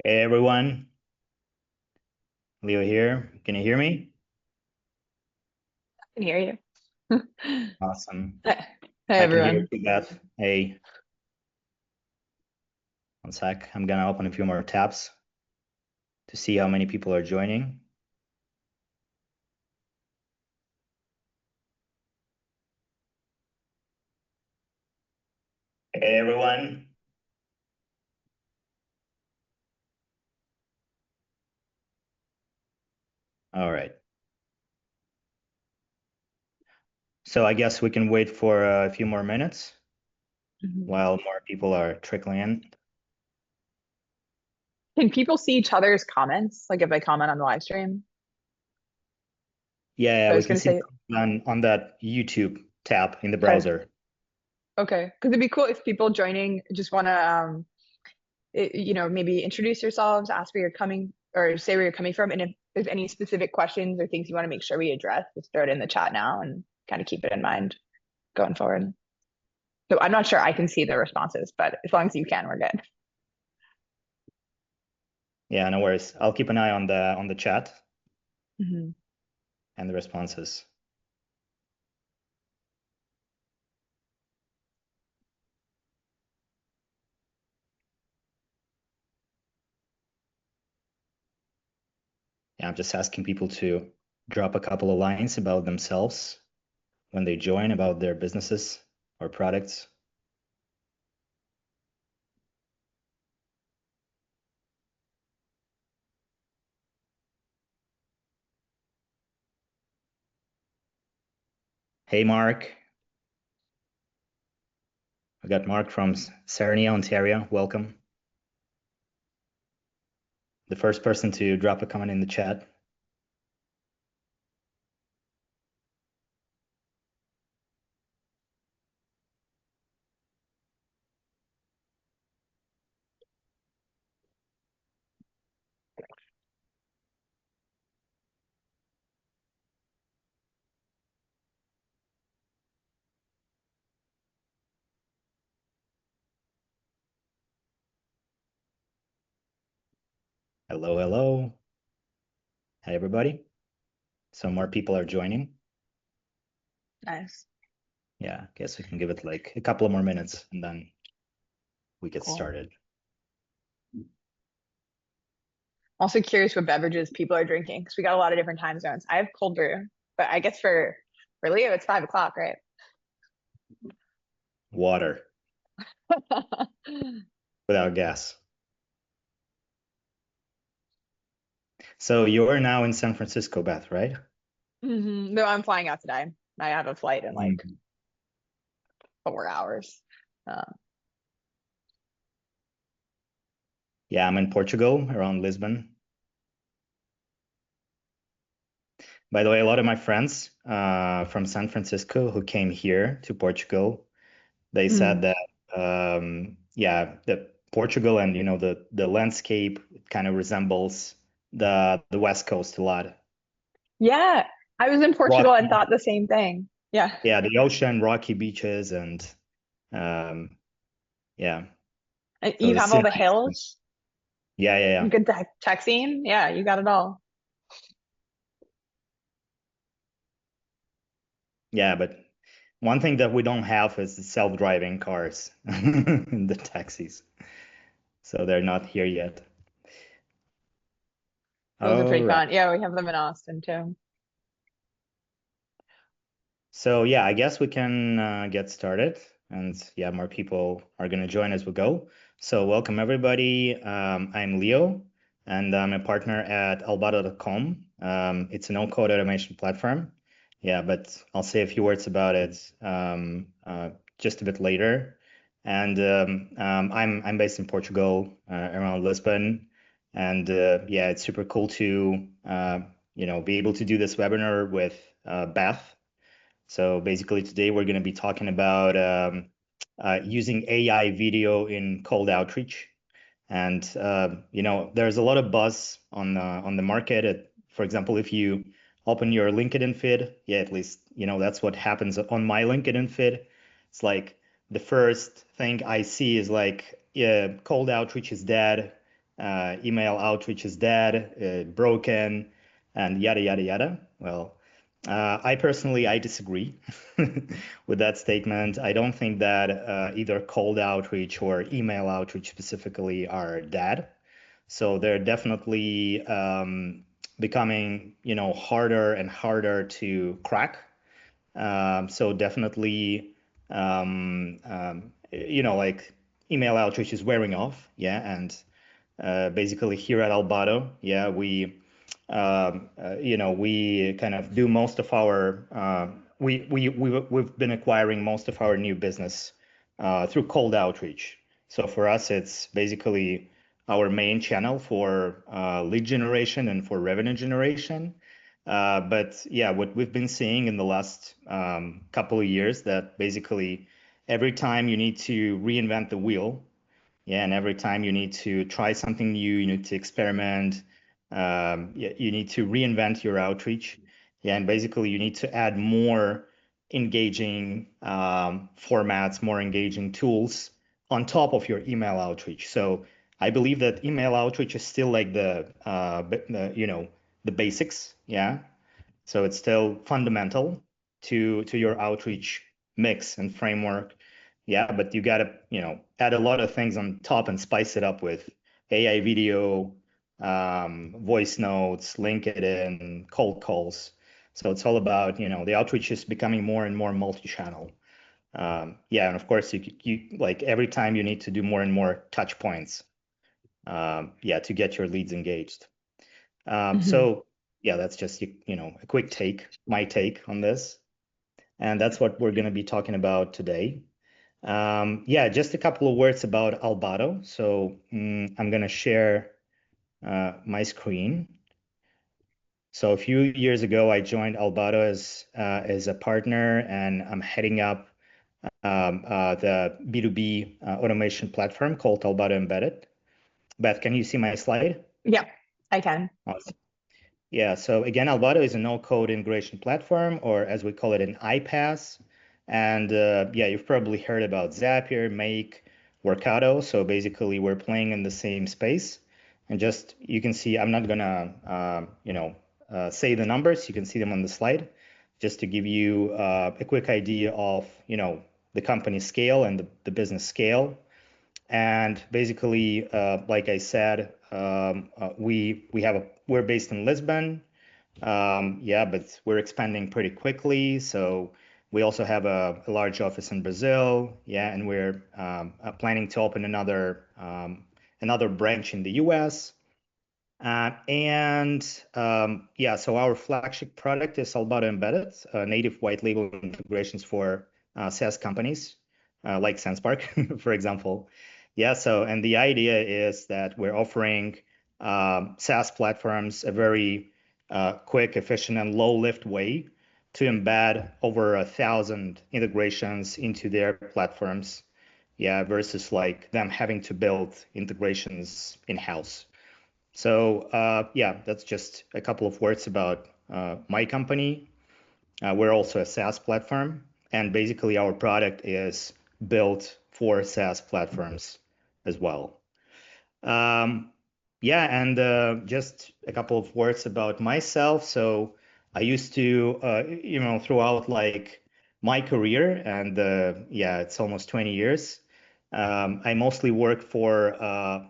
Hey everyone, Leo here. Can you hear me? Can hear you. Awesome. Hi I can hear everyone. you, Beth. Hey, one sec. I'm gonna open a few more tabs to see how many people are joining. Hey everyone. All right. So I guess we can wait for a few more minutes Mhm. while more people are trickling in. Can people see each other's comments? Like if they comment on the live stream? Yeah, yeah, I we was can gonna see say, on that YouTube tab in the okay, browser. okay. Because it'd be cool if people joining just want to, maybe introduce yourselves, ask where you're coming, or say where you're coming from, and if there's any specific questions or things you want to make sure we address, just throw it in the chat now and kind of keep it in mind going forward. So I'm not sure I can see the responses, but as long as you can, we're good. Yeah, no worries. I'll keep an eye on the chat Mhm. and the responses. Yeah, I'm just asking people to drop a couple of lines about themselves when they join, about their businesses or products. Hey, Mark. We got Mark from Sarnia, Ontario. Welcome. The first person to drop a comment in the chat. Hello, hello. Hi, everybody. So more people are joining. Nice. Yeah, I guess we can give it like a couple of more minutes and then we get Cool. started. Also curious what beverages people are drinking because we got a lot of different time zones. I have cold brew, but I guess for Leo it's 5 o'clock, right? Water without gas. So you're now in San Francisco, Beth, right? No, I'm flying out today. I have a flight in like Mm. 4 hours. Uh, Yeah, I'm in Portugal, around Lisbon. By the way, a lot of my friends from San Francisco who came here to Portugal, they said mm. that yeah, the Portugal and the landscape kind of resembles the West Coast a lot. Yeah, I was in Portugal and Rocky, thought the same thing. Yeah, yeah, the ocean, rocky beaches, and um, yeah, and so you the have all city. the hills, Yeah, yeah, yeah, good tech scene. Yeah, you got it all. yeah. But one thing that we don't have is the self-driving cars in the taxis, so they're not here yet. Those are All pretty right. fun. Yeah, we have them in Austin too. So yeah, I guess we can get started, and yeah, more people are going to join as we go. So welcome everybody. I'm Leo, and I'm a partner at Albato.com. It's a no-code automation platform. Yeah, but I'll say a few words about it just a bit later. And I'm based in Portugal, around Lisbon, and yeah, it's super cool to be able to do this webinar with Beth. So basically, today we're going to be talking about using AI video in cold outreach. And there's a lot of buzz on the market. For example, if you open your LinkedIn feed, yeah, at least that's what happens on my LinkedIn feed. It's like the first thing I see is like, yeah, cold outreach is dead. email outreach is dead, broken, and yada, yada, yada. Well, I personally, I disagree with that statement. I don't think that either cold outreach or email outreach specifically are dead. So they're definitely becoming, harder and harder to crack. So definitely, like email outreach is wearing off. Yeah. And basically here at Albato, yeah, we kind of do most of our, we've been acquiring most of our new business through cold outreach. So for us, it's basically our main channel for lead generation and for revenue generation. But yeah, what we've been seeing in the last couple of years that basically every time you need to reinvent the wheel, yeah, and every time you need to try something new, you need to experiment, you need to reinvent your outreach, yeah, and basically you need to add more engaging formats, more engaging tools on top of your email outreach. So I believe that email outreach is still like the basics, yeah, so it's still fundamental to your outreach mix and framework. Yeah, but you gotta, add a lot of things on top and spice it up with AI video, voice notes, LinkedIn, cold calls. So it's all about, the outreach is becoming more and more multi-channel. Yeah, and of course you like every time you need to do more and more touch points. Yeah, to get your leads engaged. Mhm. So yeah, that's just a quick my take on this, and that's what we're going to be talking about today. Yeah, just a couple of words about Albato. So I'm going to share my screen. So a few years ago, I joined Albato as a partner, and I'm heading up the B2B automation platform called Albato Embedded. Beth, can you see my slide? Yeah, I can. Awesome. Yeah, so again, Albato is a no-code integration platform, or as we call it, an iPaaS. And yeah, you've probably heard about Zapier, Make, Workato. So basically, we're playing in the same space. And just you can see, I'm not gonna, say the numbers. You can see them on the slide, just to give you a quick idea of, the company scale and the business scale. And basically, like I said, we're based in Lisbon. Yeah, but we're expanding pretty quickly. So we also have a large office in Brazil. Yeah, and we're planning to open another branch in the US. And yeah, so our flagship product is Albato Embedded, native white label integrations for SaaS companies like Sendspark, for example. Yeah, so and the idea is that we're offering SaaS platforms a very quick, efficient, and low-lift way to embed over 1,000 integrations into their platforms. Yeah, versus like them having to build integrations in-house. So yeah, that's just a couple of words about my company. We're also a SaaS platform, and basically our product is built for SaaS platforms as well. Um, yeah, and just a couple of words about myself. So I used to, throughout like my career, and yeah, it's almost 20 years. I mostly worked for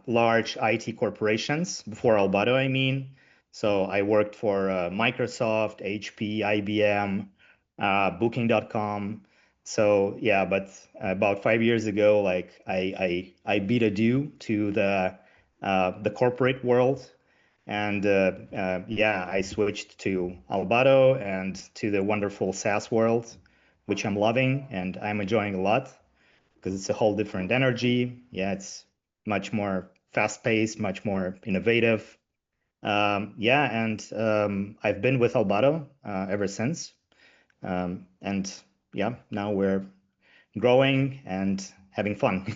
large IT corporations before Albato, I mean. So I worked for Microsoft, HP, IBM, Booking.com. So yeah, but about 5 years ago, like I beat a due to the corporate world, and yeah, I switched to Albato and to the wonderful SaaS world, which I'm loving and I'm enjoying a lot because it's a whole different energy. Yeah, it's much more fast-paced, much more innovative. Yeah, and I've been with Albato ever since. And yeah, now we're growing and having fun.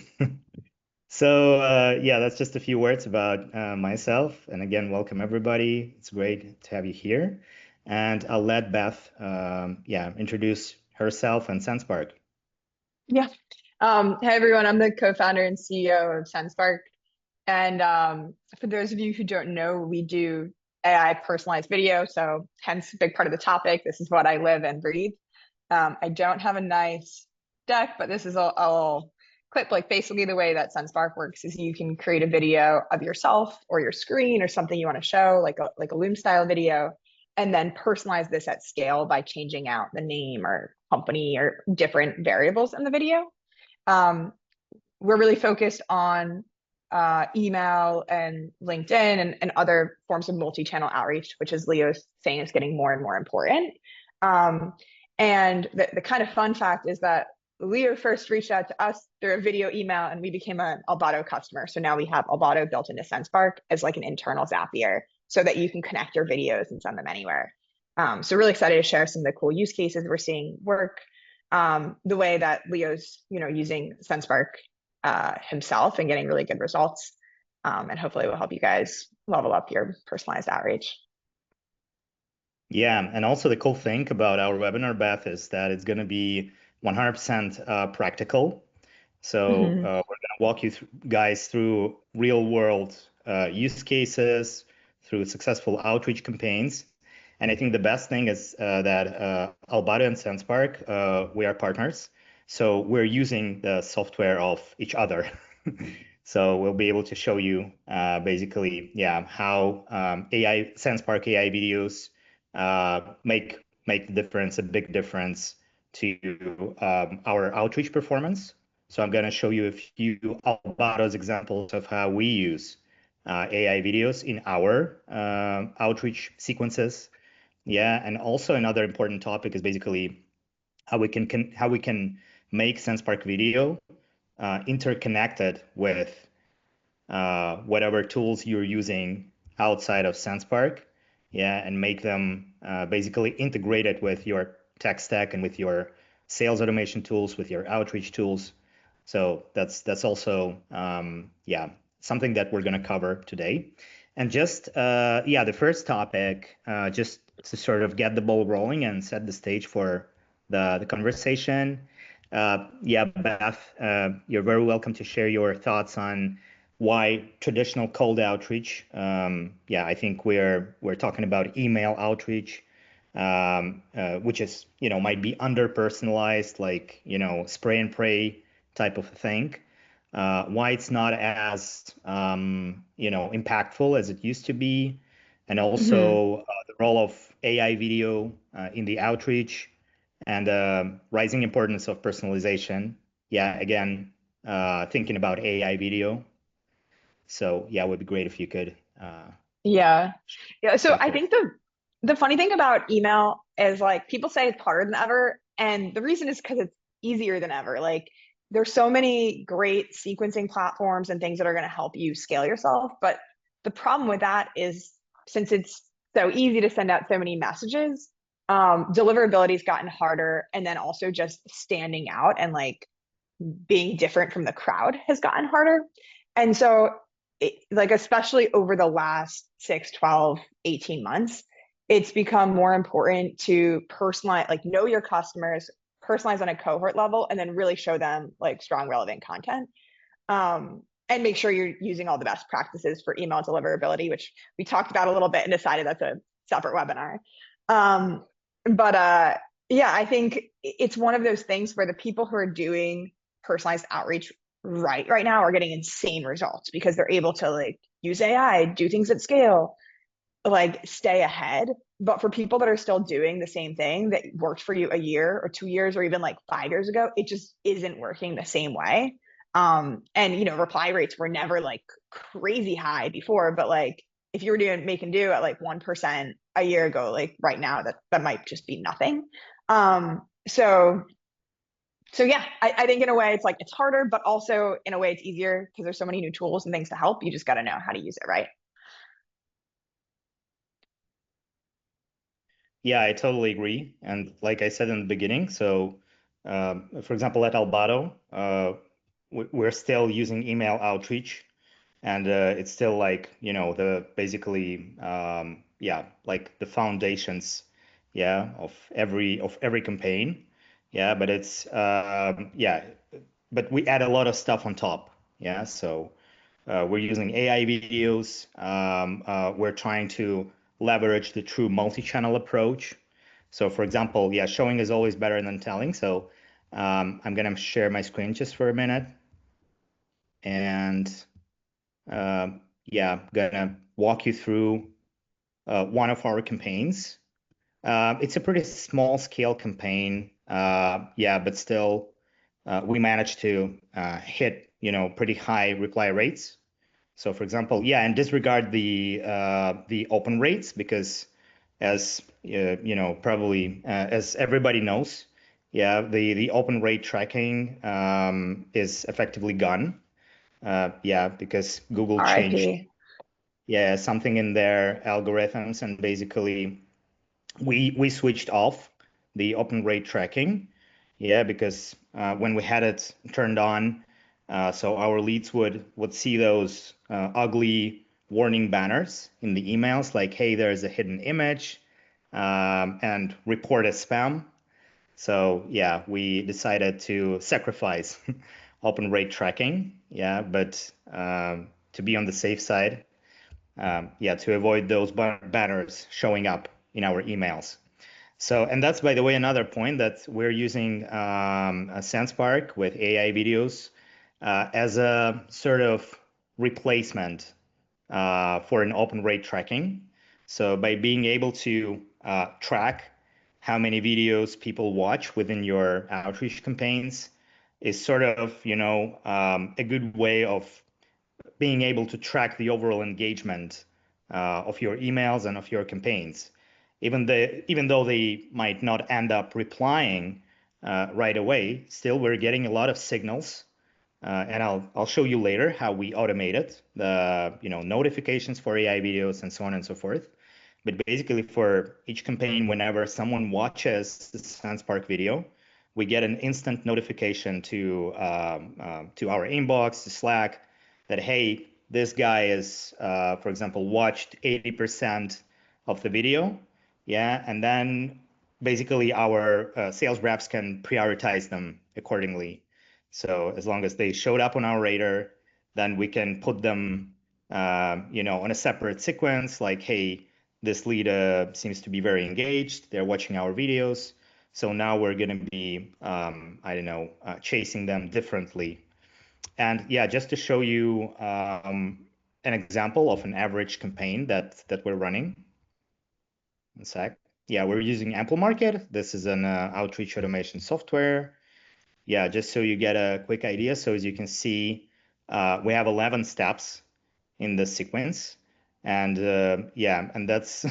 So yeah, that's just a few words about myself. And again, welcome everybody. It's great to have you here. And I'll let Beth, yeah, introduce herself and Sendspark. Yeah. Hey everyone, I'm the co-founder and CEO of Sendspark. And for those of you who don't know, we do AI personalized video. So hence a big part of the topic. This is what I live and breathe. I don't have a nice deck, but this is a clip. Like basically the way that Sendspark works is you can create a video of yourself or your screen or something you want to show, like a Loom style video, and then personalize this at scale by changing out the name or company or different variables in the video. Um, we're really focused on email and LinkedIn and other forms of multi-channel outreach, which as Leo's saying is getting more and more important. Um, and the kind of fun fact is that Leo first reached out to us through a video email and we became an Albato customer. So now we have Albato built into Sendspark as like an internal Zapier so that you can connect your videos and send them anywhere. So really excited to share some of the cool use cases we're seeing work. The way that Leo's, using Sendspark himself and getting really good results. And hopefully it will help you guys level up your personalized outreach. Yeah, and also the cool thing about our webinar, Beth, is that it's going to be 100% practical. So Mm-hmm. we're going to walk you guys through real world use cases, through successful outreach campaigns. And I think the best thing is that Albato and Sendspark, we are partners. So we're using the software of each other. So we'll be able to show you basically, yeah, how Sendspark AI videos make the difference, a big difference to our outreach performance. So I'm going to show you a few Albato's examples of how we use AI videos in our outreach sequences. Yeah, and also another important topic is basically how we can make SensePark video interconnected with whatever tools you're using outside of SensePark, yeah, and make them basically integrated with your tech stack and with your sales automation tools, with your outreach tools. So that's also yeah, something that we're going to cover today. And just yeah, the first topic, just to sort of get the ball rolling and set the stage for the conversation. Yeah, Beth, you're very welcome to share your thoughts on why traditional cold outreach. Yeah, I think we're talking about email outreach, which is might be under personalized, like spray and pray type of thing. Why it's not as impactful as it used to be, and Mm-hmm. also the role of AI video in the outreach, and rising importance of personalization. Yeah, again, thinking about AI video. So yeah, it would be great if you could Yeah. Yeah. So take I those. think the funny thing about email is like people say it's harder than ever. And the reason is because it's easier than ever. Like there's so many great sequencing platforms and things that are going to help you scale yourself. But the problem with that is since it's so easy to send out so many messages, deliverability's gotten harder. And then also just standing out and like being different from the crowd has gotten harder. And so, like, especially over the last 6, 12, 18 months, it's become more important to personalize, like, know your customers, personalize on a cohort level, and then really show them like strong, relevant content. And make sure you're using all the best practices for email deliverability, which we talked about a little bit and decided that's a separate webinar. Um, but yeah, I think it's one of those things where the people who are doing personalized outreach right now are getting insane results because they're able to like use AI, do things at scale, like stay ahead. But for people that are still doing the same thing that worked for you a year or 2 years or even like 5 years ago, it just isn't working the same way. And reply rates were never like crazy high before, but like if you were doing make and do at like 1% a year ago, like right now that might just be nothing. So yeah, I think in a way it's like it's harder, but also in a way it's easier because there's so many new tools and things to help. You just got to know how to use it right. Yeah, I totally agree. And like I said in the beginning, so for example, at Albato, we're still using email outreach, and it's still like the basically yeah, like the foundations, yeah, of every campaign. Yeah, but it's yeah, but we add a lot of stuff on top. Yeah, so we're using AI videos. We're trying to leverage the true multi-channel approach. So for example, yeah, showing is always better than telling. So I'm gonna share my screen just for a minute, and yeah, gonna walk you through one of our campaigns. It's a pretty small scale campaign, yeah, but still, we managed to hit, pretty high reply rates. So, for example, yeah, and disregard the open rates because, as probably as everybody knows, yeah, the open rate tracking is effectively gone. Yeah, because Google changed, RIP. yeah, something in their algorithms, and basically we switched off the open rate tracking. Yeah, because when we had it turned on, so our leads would see those ugly warning banners in the emails like, hey, there's a hidden image, and report as spam. So yeah, we decided to sacrifice open rate tracking. Yeah, but to be on the safe side, yeah, to avoid those banners showing up in our emails. So, and that's, by the way, another point that we're using a Sendspark with AI videos as a sort of replacement for an open rate tracking. So by being able to track how many videos people watch within your outreach campaigns is sort of, a good way of being able to track the overall engagement of your emails and of your campaigns. Even though they might not end up replying right away, still we're getting a lot of signals, and I'll show you later how we automated the notifications for AI videos and so on and so forth. But basically, for each campaign, whenever someone watches the Sendspark video, we get an instant notification to our inbox, to Slack, that hey, this guy is, for example, watched 80% of the video, yeah, and then basically our sales reps can prioritize them accordingly. So as long as they showed up on our radar, then we can put them, on a separate sequence, like, hey, this lead seems to be very engaged. They're watching our videos. So now we're going to be, I don't know, chasing them differently. And yeah, just to show you an example of an average campaign that we're running. One sec. Yeah, we're using Ample Market. This is an outreach automation software. Yeah, just so you get a quick idea. So as you can see, we have 11 steps in the sequence, and yeah, and that's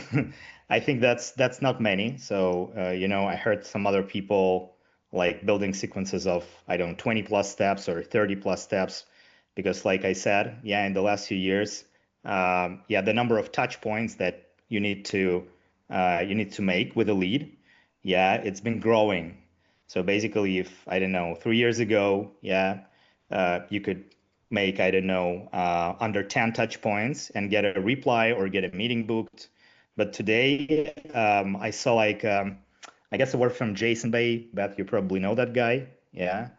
I think that's not many. So I heard some other people like building sequences of, I don't know, 20 plus steps or 30 plus steps, because like I said, yeah, in the last few years, yeah, the number of touch points that you need to make with a lead, yeah, it's been growing. So basically, if I don't know, 3 years ago, yeah, you could make, I don't know, under 10 touch points and get a reply or get a meeting booked. But today, I saw like, I guess a word from Jason Bay. Beth, you probably know that guy. Yeah.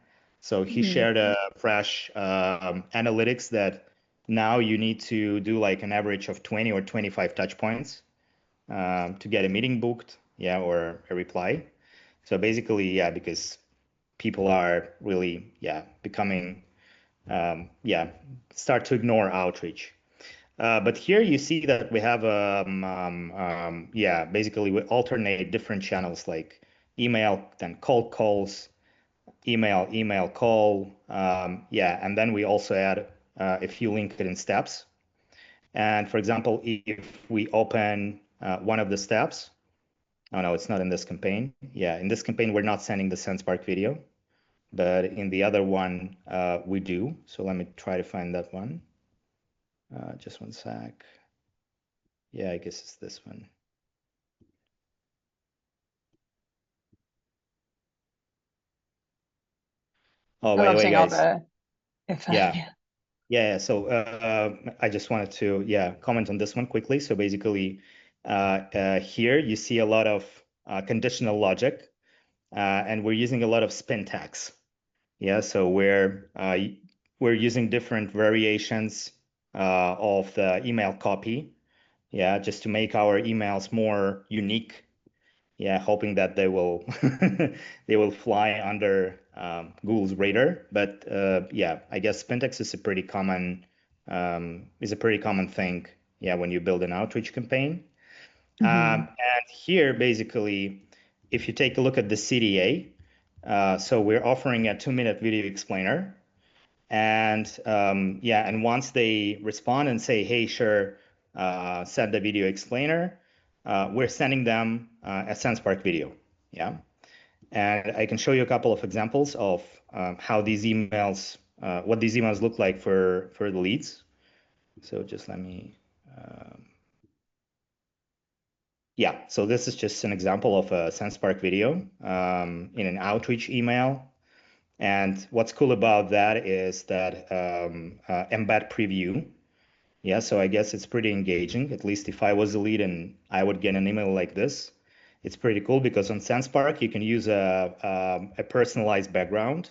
So he Mhm. shared a fresh analytics that now you need to do like an average of 20 or 25 touch points to get a meeting booked, yeah, or a reply. So basically, yeah, because people are really, yeah, becoming, yeah, start to ignore outreach. But here you see that we have, yeah, basically we alternate different channels like email, then cold calls, email, call, yeah, and then we also add a few LinkedIn steps. And for example, if we open one of the steps, oh no, it's not in this campaign. Yeah, in this campaign, we're not sending the Sendspark video, but in the other one, we do. So let me try to find that one. Just one sec. Yeah, I guess it's this one. Oh, I by the love way, seeing all guys. the if Yeah, yeah. yeah. So I just wanted to, yeah, comment on this one quickly. So basically, here you see a lot of conditional logic, and we're using a lot of spin tags. Yeah, so we're using different variations of the email copy. Yeah, just to make our emails more unique. Yeah, hoping that they will they will fly under Google's radar. But yeah, I guess Spintex is a pretty common thing. Yeah, when you build an outreach campaign. Hmm. And here, basically, if you take a look at the CDA, so we're offering a 2-minute video explainer. And yeah, and once they respond and say, hey, sure, send the video explainer, we're sending them a Sendspark video. Yeah. And I can show you a couple of examples of how these emails, what these emails look like for the leads. So just let me, yeah, so this is just an example of a Sendspark video in an outreach email. And what's cool about that is that embed preview. Yeah, so I guess it's pretty engaging. At least if I was the lead and I would get an email like this, it's pretty cool because on Sendspark you can use a personalized background.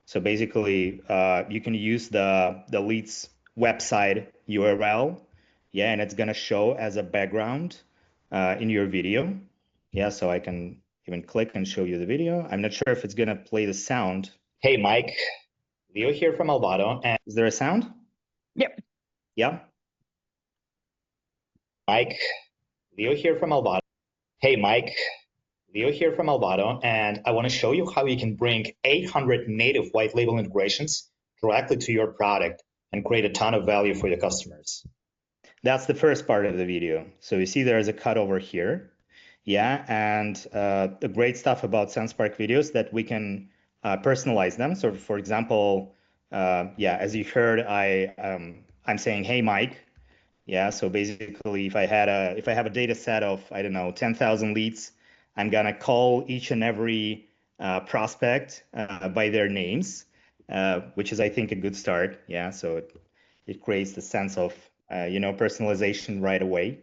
So basically, you can use the lead's website URL, yeah, and it's gonna show as a background in your video. Yeah, so I can even click and show you the video. I'm not sure if it's gonna play the sound. Hey, Mike, Leo here from Albato. And is there a sound? Yep. Yeah, Mike, Leo here from Albato. Hey, Mike, Leo here from Albato, and I want to show you how you can bring 800 native white label integrations directly to your product and create a ton of value for your customers. That's the first part of the video. So you see there's a cut over here. Yeah, and the great stuff about Sendspark videos that we can personalize them. So for example, yeah, as you heard, I'm saying, hey, Mike. Yeah, so basically, if I have a data set of, I don't know, 10,000 leads, I'm gonna call each and every prospect by their names, which is, I think, a good start. Yeah, so it creates the sense of, personalization right away.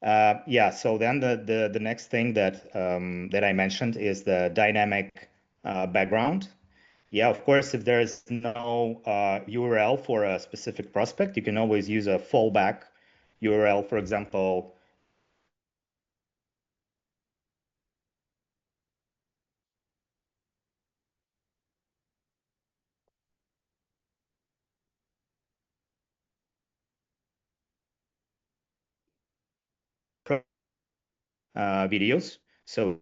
Yeah, so then the next thing that I mentioned is the dynamic background. Yeah, of course, if there is no URL for a specific prospect, you can always use a fallback URL, for example, videos. So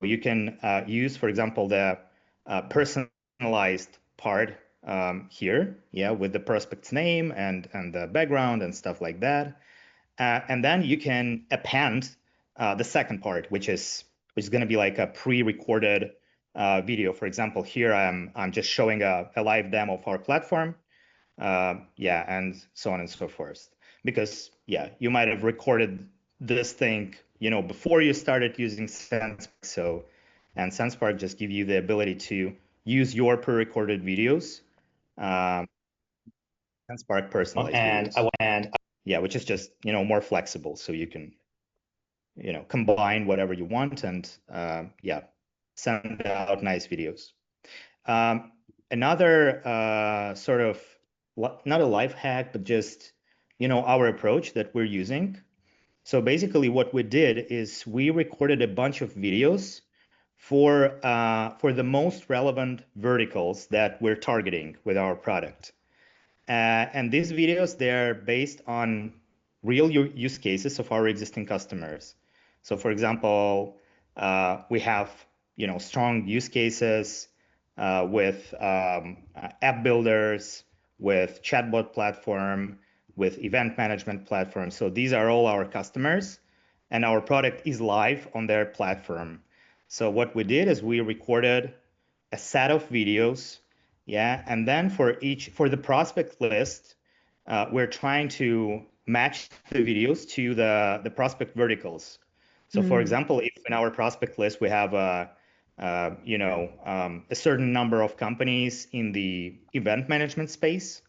you can use, for example, the personalized part here, yeah, with the prospect's name and the background and stuff like that. And then you can append the second part, which is going to be like a pre-recorded video. For example, here I'm just showing a live demo of our platform, yeah, and so on and so forth. Because yeah, you might have recorded this thing, before you started using Sendspark. So, and Sendspark just give you the ability to use your pre-recorded videos, um, Sendspark personalized videos. And yeah, which is just more flexible, so you can combine whatever you want and yeah, send out nice videos. Um, Another sort of not a life hack, but just our approach that we're using. So basically, what we did is we recorded a bunch of videos for the most relevant verticals that we're targeting with our product. And these videos, they're based on real use cases of our existing customers. So for example, we have, strong use cases with app builders, with chatbot platform, with event management platform. So these are all our customers, and our product is live on their platform. So what we did is we recorded a set of videos, yeah, and then for the prospect list, we're trying to match the videos to the prospect verticals. So for Mm. example, if in our prospect list we have a certain number of companies in the event management space,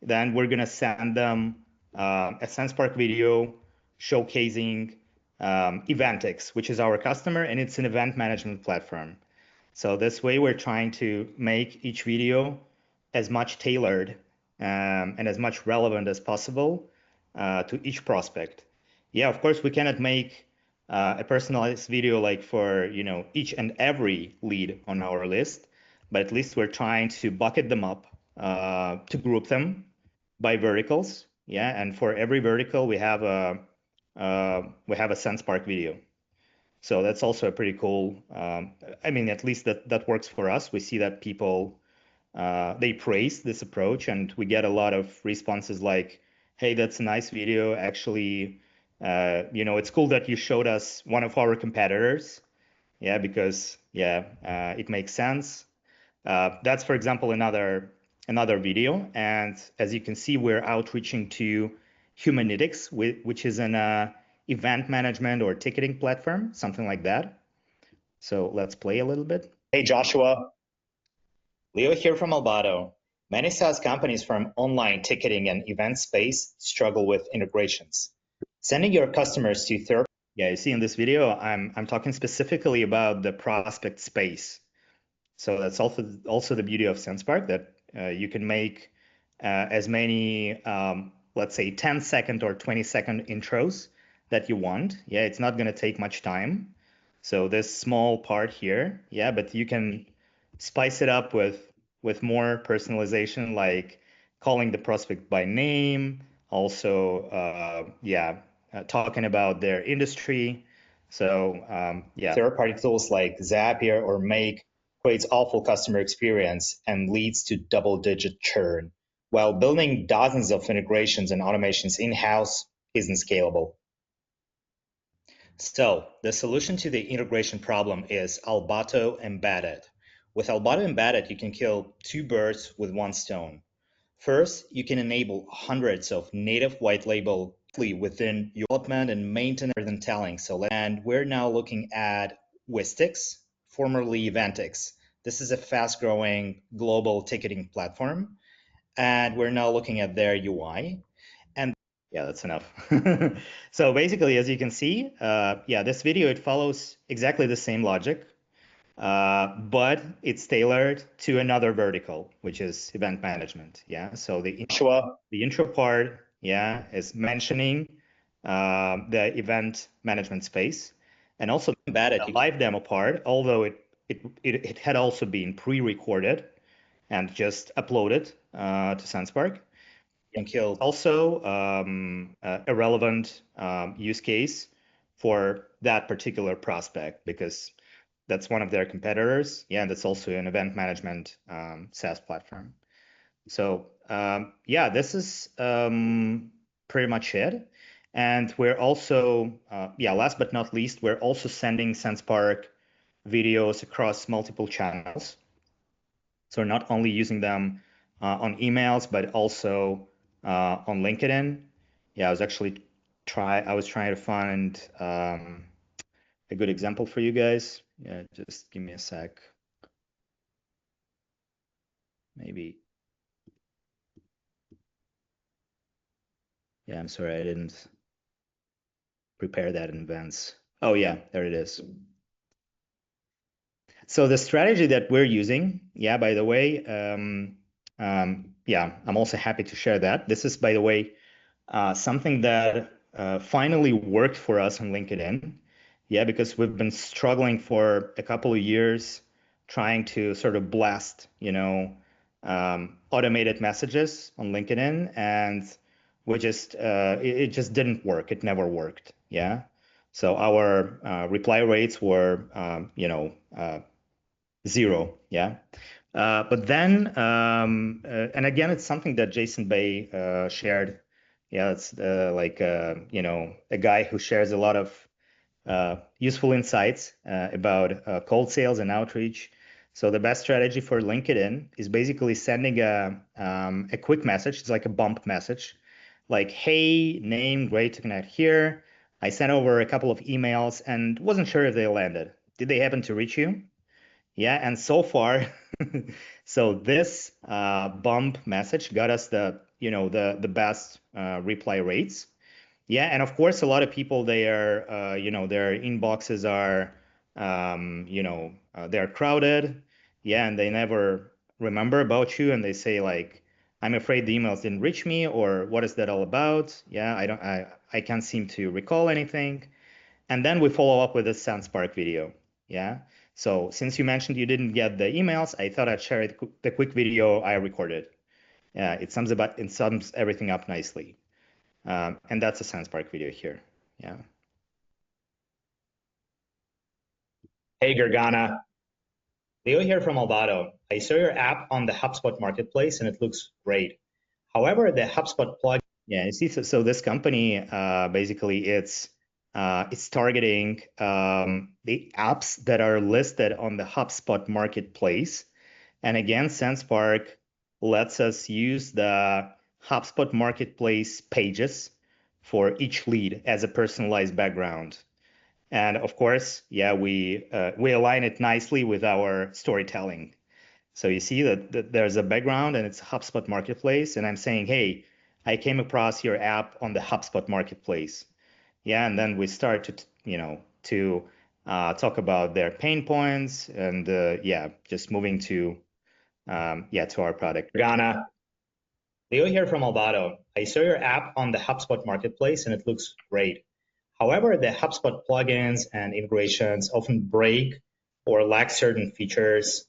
then we're gonna send them a Sendspark video showcasing Eventix, which is our customer, and it's an event management platform. So this way we're trying to make each video as much tailored and as much relevant as possible to each prospect. Yeah, of course, we cannot make a personalized video like for, each and every lead on our list, but at least we're trying to bucket them up, to group them by verticals. Yeah, and for every vertical, we have a Sendspark video. So that's also a pretty cool. I mean, at least that works for us. We see that people they praise this approach, and we get a lot of responses like, "Hey, that's a nice video. Actually, it's cool that you showed us one of our competitors." Yeah, because it makes sense. That's, for example, another video, and as you can see, we're outreaching to Humanitics, which is an event management or ticketing platform, something like that. So let's play a little bit. Hey, Joshua. Leo here from Albato. Many SaaS companies from online ticketing and event space struggle with integrations. Sending your customers to third. Yeah, you see in this video, I'm talking specifically about the prospect space. So that's also the beauty of Sendspark, that you can make as many, let's say, 10-second or 20-second intros that you want. Yeah, it's not going to take much time. So this small part here, yeah, but you can spice it up with more personalization, like calling the prospect by name, also, talking about their industry. So third-party tools like Zapier or Make creates awful customer experience and leads to double-digit churn, while building dozens of integrations and automations in-house isn't scalable. So the solution to the integration problem is Albato Embedded. With Albato Embedded, you can kill two birds with one stone. First, you can enable hundreds of native white label within your development and maintenance than telling. And we're now looking at Wistix, formerly Eventix. This is a fast-growing global ticketing platform, and we're now looking at their UI. And yeah, that's enough. So basically, as you can see, this video, it follows exactly the same logic, but it's tailored to another vertical, which is event management. Yeah, so the intro part, is mentioning the event management space, and also embedded the live demo part, although it had also been pre-recorded and just uploaded to Sendspark. And killed also a relevant use case for that particular prospect, because that's one of their competitors. Yeah, and that's also an event management SaaS platform. So this is pretty much it. And we're also, last but not least, we're also sending Sendspark videos across multiple channels. So we're not only using them on emails, but also on LinkedIn. Yeah, I was trying to find a good example for you guys. Yeah, just give me a sec. Maybe. Yeah, I'm sorry, I didn't prepare that in advance. Oh yeah, there it is. So the strategy that we're using, by the way, I'm also happy to share that. This is, by the way, something that finally worked for us on LinkedIn. Yeah, because we've been struggling for a couple of years trying to sort of blast, automated messages on LinkedIn, and it just didn't work. It never worked. Yeah. So our reply rates were, 0. Yeah. But then, and again, it's something that Jason Bay shared. Yeah, it's a guy who shares a lot of useful insights about cold sales and outreach. So the best strategy for LinkedIn is basically sending a quick message. It's like a bump message, like, "Hey, name, great to connect here. I sent over a couple of emails and wasn't sure if they landed. Did they happen to reach you?" Yeah, and so far, so this bump message got us the best reply rates. Yeah, and of course, a lot of people, their inboxes are they're crowded. Yeah, and they never remember about you, and they say like, I'm afraid the emails didn't reach me, or what is that all about? Yeah, I can't seem to recall anything. And then we follow up with a Sendspark video. Yeah. So since you mentioned you didn't get the emails, I thought I'd share the quick video I recorded. Yeah, it sums everything up nicely. And that's a Sendspark video here. Yeah. Hey, Gergana. Leo here from Albato. I saw your app on the HubSpot marketplace and it looks great. However, the HubSpot plugin. Yeah, you see, so this company basically it's targeting the apps that are listed on the HubSpot marketplace. And again, Sendspark lets us use the HubSpot marketplace pages for each lead as a personalized background. And of course, yeah, we align it nicely with our storytelling. So you see that there's a background and it's a HubSpot marketplace, and I'm saying, hey, I came across your app on the HubSpot marketplace. Yeah, and then we start to talk about their pain points and yeah, just moving to yeah, to our product. Ghana, Leo here from Albato. I saw your app on the HubSpot marketplace and it looks great. However, the HubSpot plugins and integrations often break or lack certain features,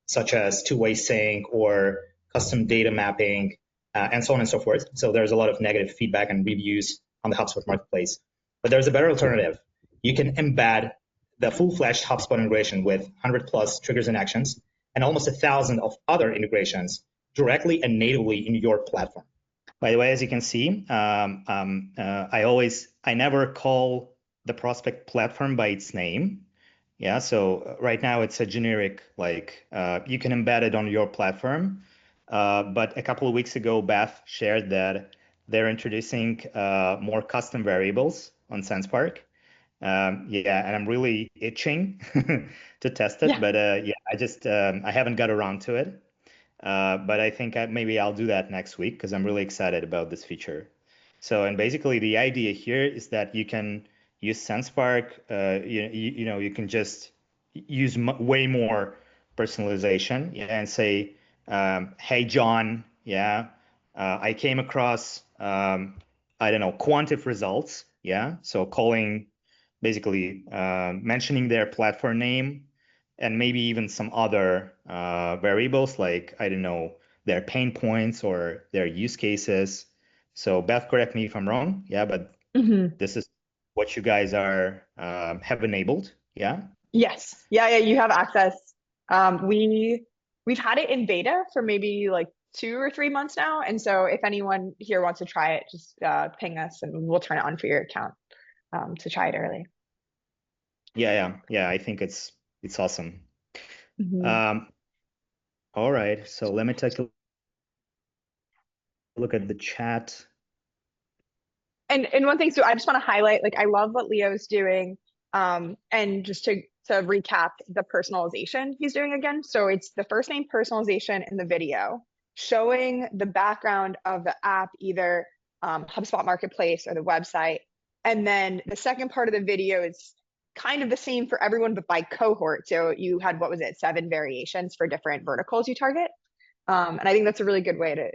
such as two-way sync or custom data mapping, and so on and so forth. So there's a lot of negative feedback and reviews on the HubSpot marketplace. But there's a better alternative. You can embed the full-fledged HubSpot integration with 100 plus triggers and actions and almost 1,000 of other integrations directly and natively in your platform. By the way, as you can see, I never call the prospect platform by its name. Yeah, so right now it's a generic, like you can embed it on your platform. But a couple of weeks ago, Beth shared that they're introducing more custom variables on Sendspark. Yeah, and I'm really itching to test it, Yeah. but yeah, I haven't got around to it. But I think maybe I'll do that next week because I'm really excited about this feature. So, and basically the idea here is that you can use Sendspark. You can just use way more personalization, yeah, and say, "Hey, John, yeah, I came across, I don't know, quantif results, yeah." So calling, basically mentioning their platform name and maybe even some other variables like, I don't know, their pain points or their use cases. So Beth, correct me if I'm wrong. Yeah, but Hmm. this is what you guys are have enabled. Yeah. Yes. Yeah, yeah, you have access. We've had it in beta for maybe like 2 or 3 months now. And so if anyone here wants to try it, just ping us and we'll turn it on for your account to try it early. Yeah. I think it's awesome. Hmm. Um, all right. So let me take a look at the chat. And one thing, so I just want to highlight, like I love what Leo's doing. And just to recap the personalization he's doing again. So it's the first name personalization in the video, showing the background of the app, either HubSpot Marketplace or the website. And then the second part of the video is kind of the same for everyone, but by cohort. So you had, what was it, 7 variations for different verticals you target. And I think that's a really good way to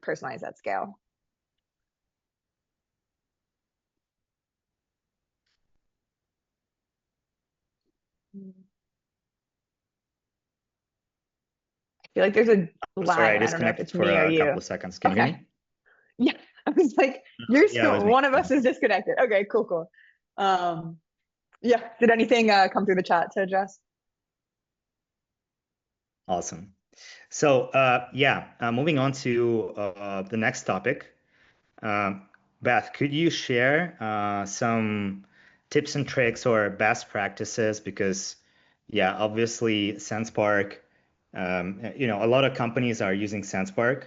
personalize that scale. I feel like there's a Sorry, I line. I don't know if disconnected it's for me or a couple you. of seconds. Can you hear Okay. me? Yeah. I was like, you're Yeah, it was still me. one of us is disconnected. Okay, cool, cool. Um, yeah. Did anything come through the chat to address? Awesome. So, yeah, moving on to the next topic. Beth, could you share some tips and tricks or best practices? Because, yeah, obviously, Sendspark, a lot of companies are using Sendspark,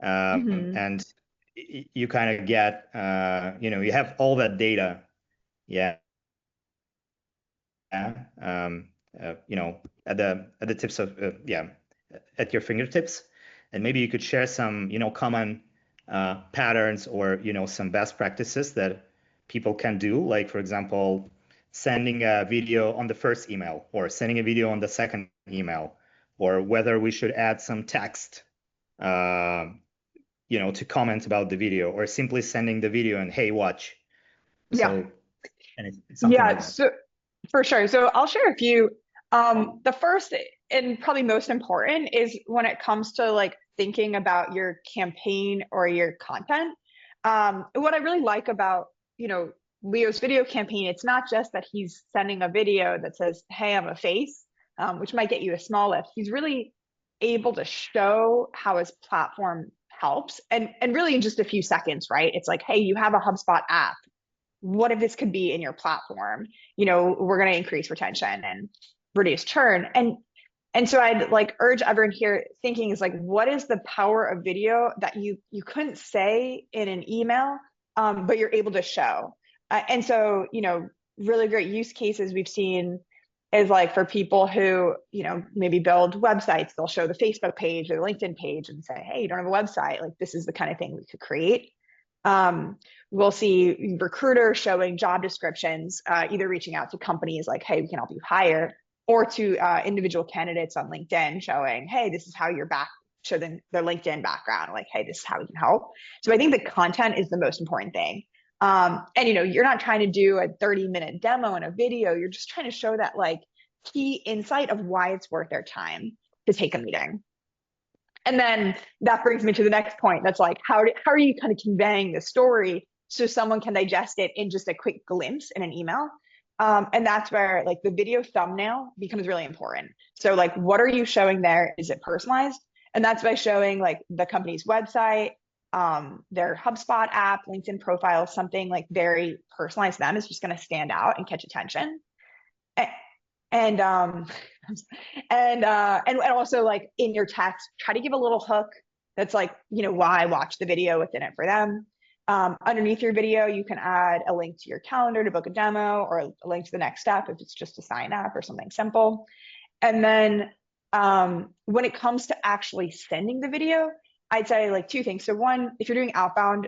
Hmm. and you kind of get, you have all that data. Yeah, um, at the tips of yeah, at your fingertips, and maybe you could share some common patterns or some best practices that people can do, like for example, sending a video on the first email or sending a video on the second email, or whether we should add some text. to comment about the video, or simply sending the video and hey, watch. Yeah. So, and it's something Yeah. like that. So for sure. So I'll share a few. The first and probably most important is when it comes to like thinking about your campaign or your content. What I really like about, Leo's video campaign, it's not just that he's sending a video that says, "Hey, I'm a face," which might get you a small lift. He's really able to show how his platform helps, and really in just a few seconds, right? It's like, "Hey, you have a HubSpot app. What if this could be in your platform? We're going to increase retention and reduce churn." And so I'd like urge everyone here thinking is like, what is the power of video that you couldn't say in an email, but you're able to show? And so, really great use cases we've seen is like for people who, maybe build websites, they'll show the Facebook page or the LinkedIn page and say, "Hey, you don't have a website. Like this is the kind of thing we could create." Um, we'll see recruiters showing job descriptions, either reaching out to companies like, "Hey, we can help you hire," or to individual candidates on LinkedIn showing, "Hey, this is how show them their LinkedIn background, like, hey, this is how we can help." So I think the content is the most important thing. And you're not trying to do a 30-minute demo in a video. You're just trying to show that like key insight of why it's worth their time to take a meeting. And then that brings me to the next point. That's like, how are you kind of conveying the story so someone can digest it in just a quick glimpse in an email? And that's where like the video thumbnail becomes really important. So like, what are you showing there? Is it personalized? And that's by showing like the company's website, their HubSpot app, LinkedIn profile, something like very personalized to them is just going to stand out and catch attention. And and also like in your text, try to give a little hook that's like, why watch the video within it for them. Underneath your video, you can add a link to your calendar to book a demo, or a link to the next step if it's just a sign up or something simple. And then when it comes to actually sending the video, I'd say like two things. So one, if you're doing outbound,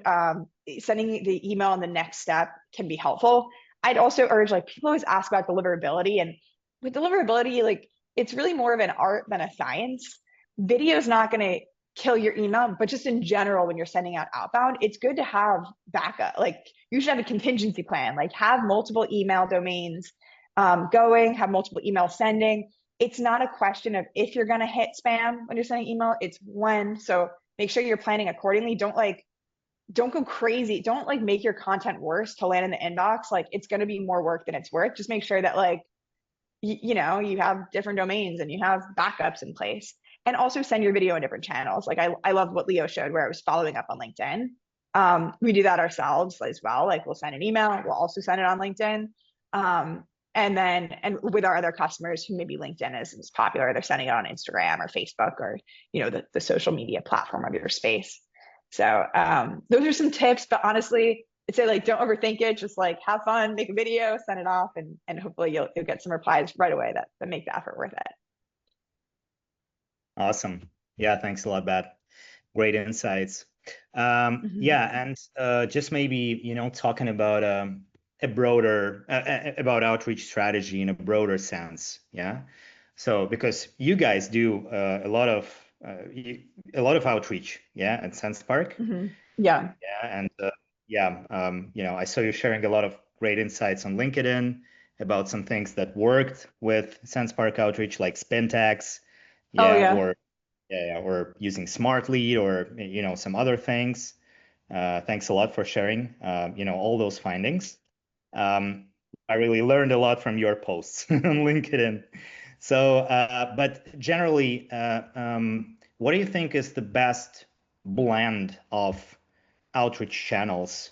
sending the email and the next step can be helpful. I'd also urge, like, people always ask about deliverability, and with deliverability, like, it's really more of an art than a science. Video is not going to kill your email, but just in general, when you're sending out outbound, it's good to have backup. Like, you should have a contingency plan, like have multiple email domains going, have multiple email sending. It's not a question of if you're going to hit spam when you're sending email, it's when. So make sure you're planning accordingly. Don't go crazy. Don't like make your content worse to land in the inbox. Like, it's going to be more work than it's worth. Just make sure that like, you have different domains and you have backups in place, and also send your video in different channels. Like I love what Leo showed where I was following up on LinkedIn. We do that ourselves as well. Like, we'll send an email, we'll also send it on LinkedIn. And with our other customers who maybe LinkedIn is popular, they're sending it on Instagram or Facebook, or, the social media platform of your space. So those are some tips, but honestly, I'd say like, don't overthink it. Just like have fun, make a video, send it off, and hopefully you'll get some replies right away that make the effort worth it. Awesome. Yeah, thanks a lot, Bat. Great insights. Mhm. Yeah, and just maybe, talking about a broader about outreach strategy in a broader sense. Yeah. So because you guys do a lot of outreach, yeah, at Sendspark. Yeah. Yeah, and yeah, I saw you sharing a lot of great insights on LinkedIn about some things that worked with Sendspark outreach, like spin tags, Oh yeah, yeah. or or using Smart Lead, or some other things. Thanks a lot for sharing, all those findings. Um, I really learned a lot from your posts on LinkedIn. So, but generally, what do you think is the best blend of outreach channels?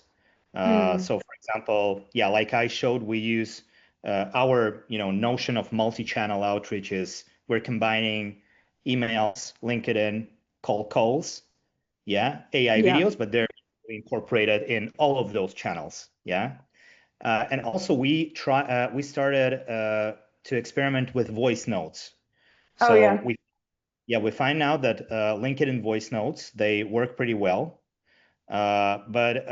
Mm. So, for example, yeah, like I showed, we use our notion of multi-channel outreach is we're combining emails, LinkedIn, cold calls, yeah, AI Yeah. videos, but they're incorporated in all of those channels, yeah. And also we started to experiment with voice notes. Oh So yeah. we find now that LinkedIn voice notes, they work pretty well, but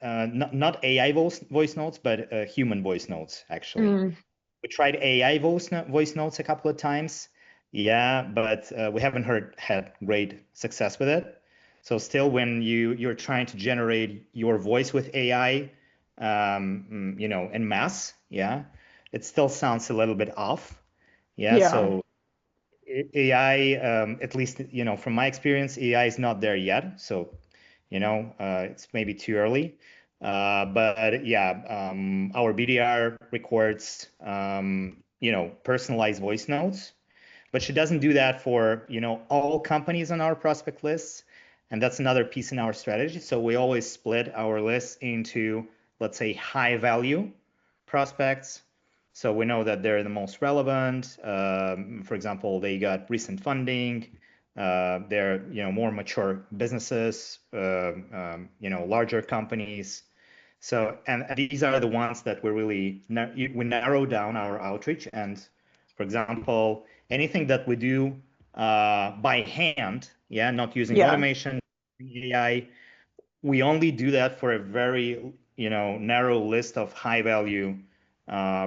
not AI voice notes, but human voice notes actually. Mm. We tried AI voice notes a couple of times, yeah, but we haven't had great success with it. So still, when you're trying to generate your voice with AI, en masse, yeah, it still sounds a little bit off. Yeah, Yeah. so AI, at least, from my experience, AI is not there yet. So, it's maybe too early. But yeah, our BDR records, personalized voice notes, but she doesn't do that for, all companies on our prospect list. And that's another piece in our strategy. So we always split our list into, let's say, high value prospects. So we know that they're the most relevant. For example, they got recent funding. They're, more mature businesses, larger companies. So, and these are the ones that we narrow down our outreach. And for example, anything that we do by hand, yeah, not using Yeah. automation, AI, we only do that for a very, narrow list of high value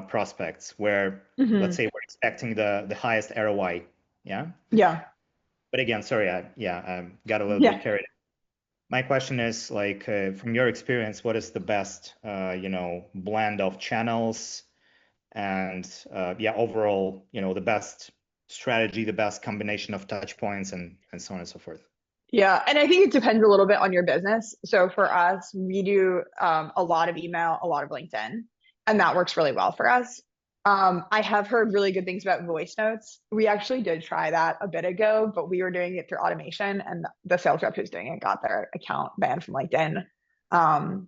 prospects where, let's Hmm. say, we're expecting the highest ROI. Yeah. Yeah. But again, sorry, I got a little bit Yeah. carried. My question is like, from your experience, what is the best, blend of channels and, yeah, overall, the best strategy, the best combination of touch points and so on and so forth. Yeah, and I think it depends a little bit on your business. So for us, we do a lot of email, a lot of LinkedIn, and that works really well for us. I have heard really good things about voice notes. We actually did try that a bit ago, but we were doing it through automation, and the sales rep who's doing it got their account banned from LinkedIn. Um,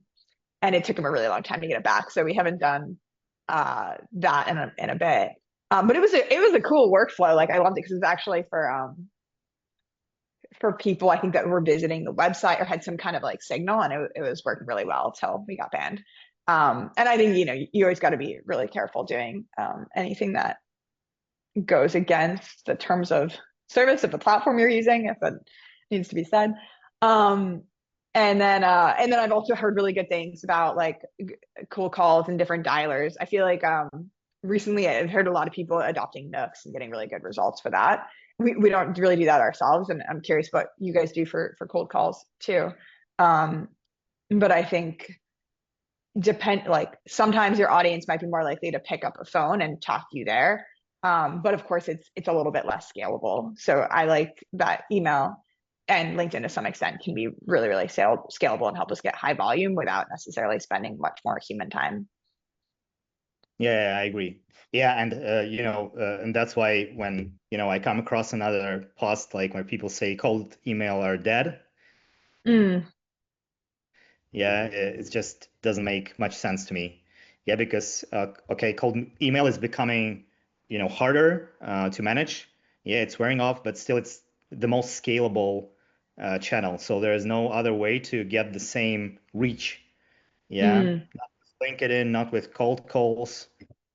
and it took them a really long time to get it back. So we haven't done that in a bit. But it was a cool workflow. Like I loved it because it's actually for people I think that were visiting the website or had some kind of like signal, and it was working really well until we got banned. And I think you always got to be really careful doing anything that goes against the terms of service of the platform you're using, if it needs to be said. Um, and then I've also heard really good things about like cool calls and different dialers. I feel like recently I've heard a lot of people adopting Nooks and getting really good results for that. We don't really do that ourselves, and I'm curious what you guys do for cold calls too. Um, but I think depend like sometimes your audience might be more likely to pick up a phone and talk to you there. But of course it's a little bit less scalable. So I like that email and LinkedIn to some extent can be really, really scalable and help us get high volume without necessarily spending much more human time. Yeah, I agree. Yeah, and and that's why when I come across another post like where people say cold email are dead, Mm, yeah, it just doesn't make much sense to me. Yeah, because okay, cold email is becoming harder to manage. Yeah, it's wearing off, but still it's the most scalable channel. So there is no other way to get the same reach. Yeah, mm, not with LinkedIn, not with cold calls.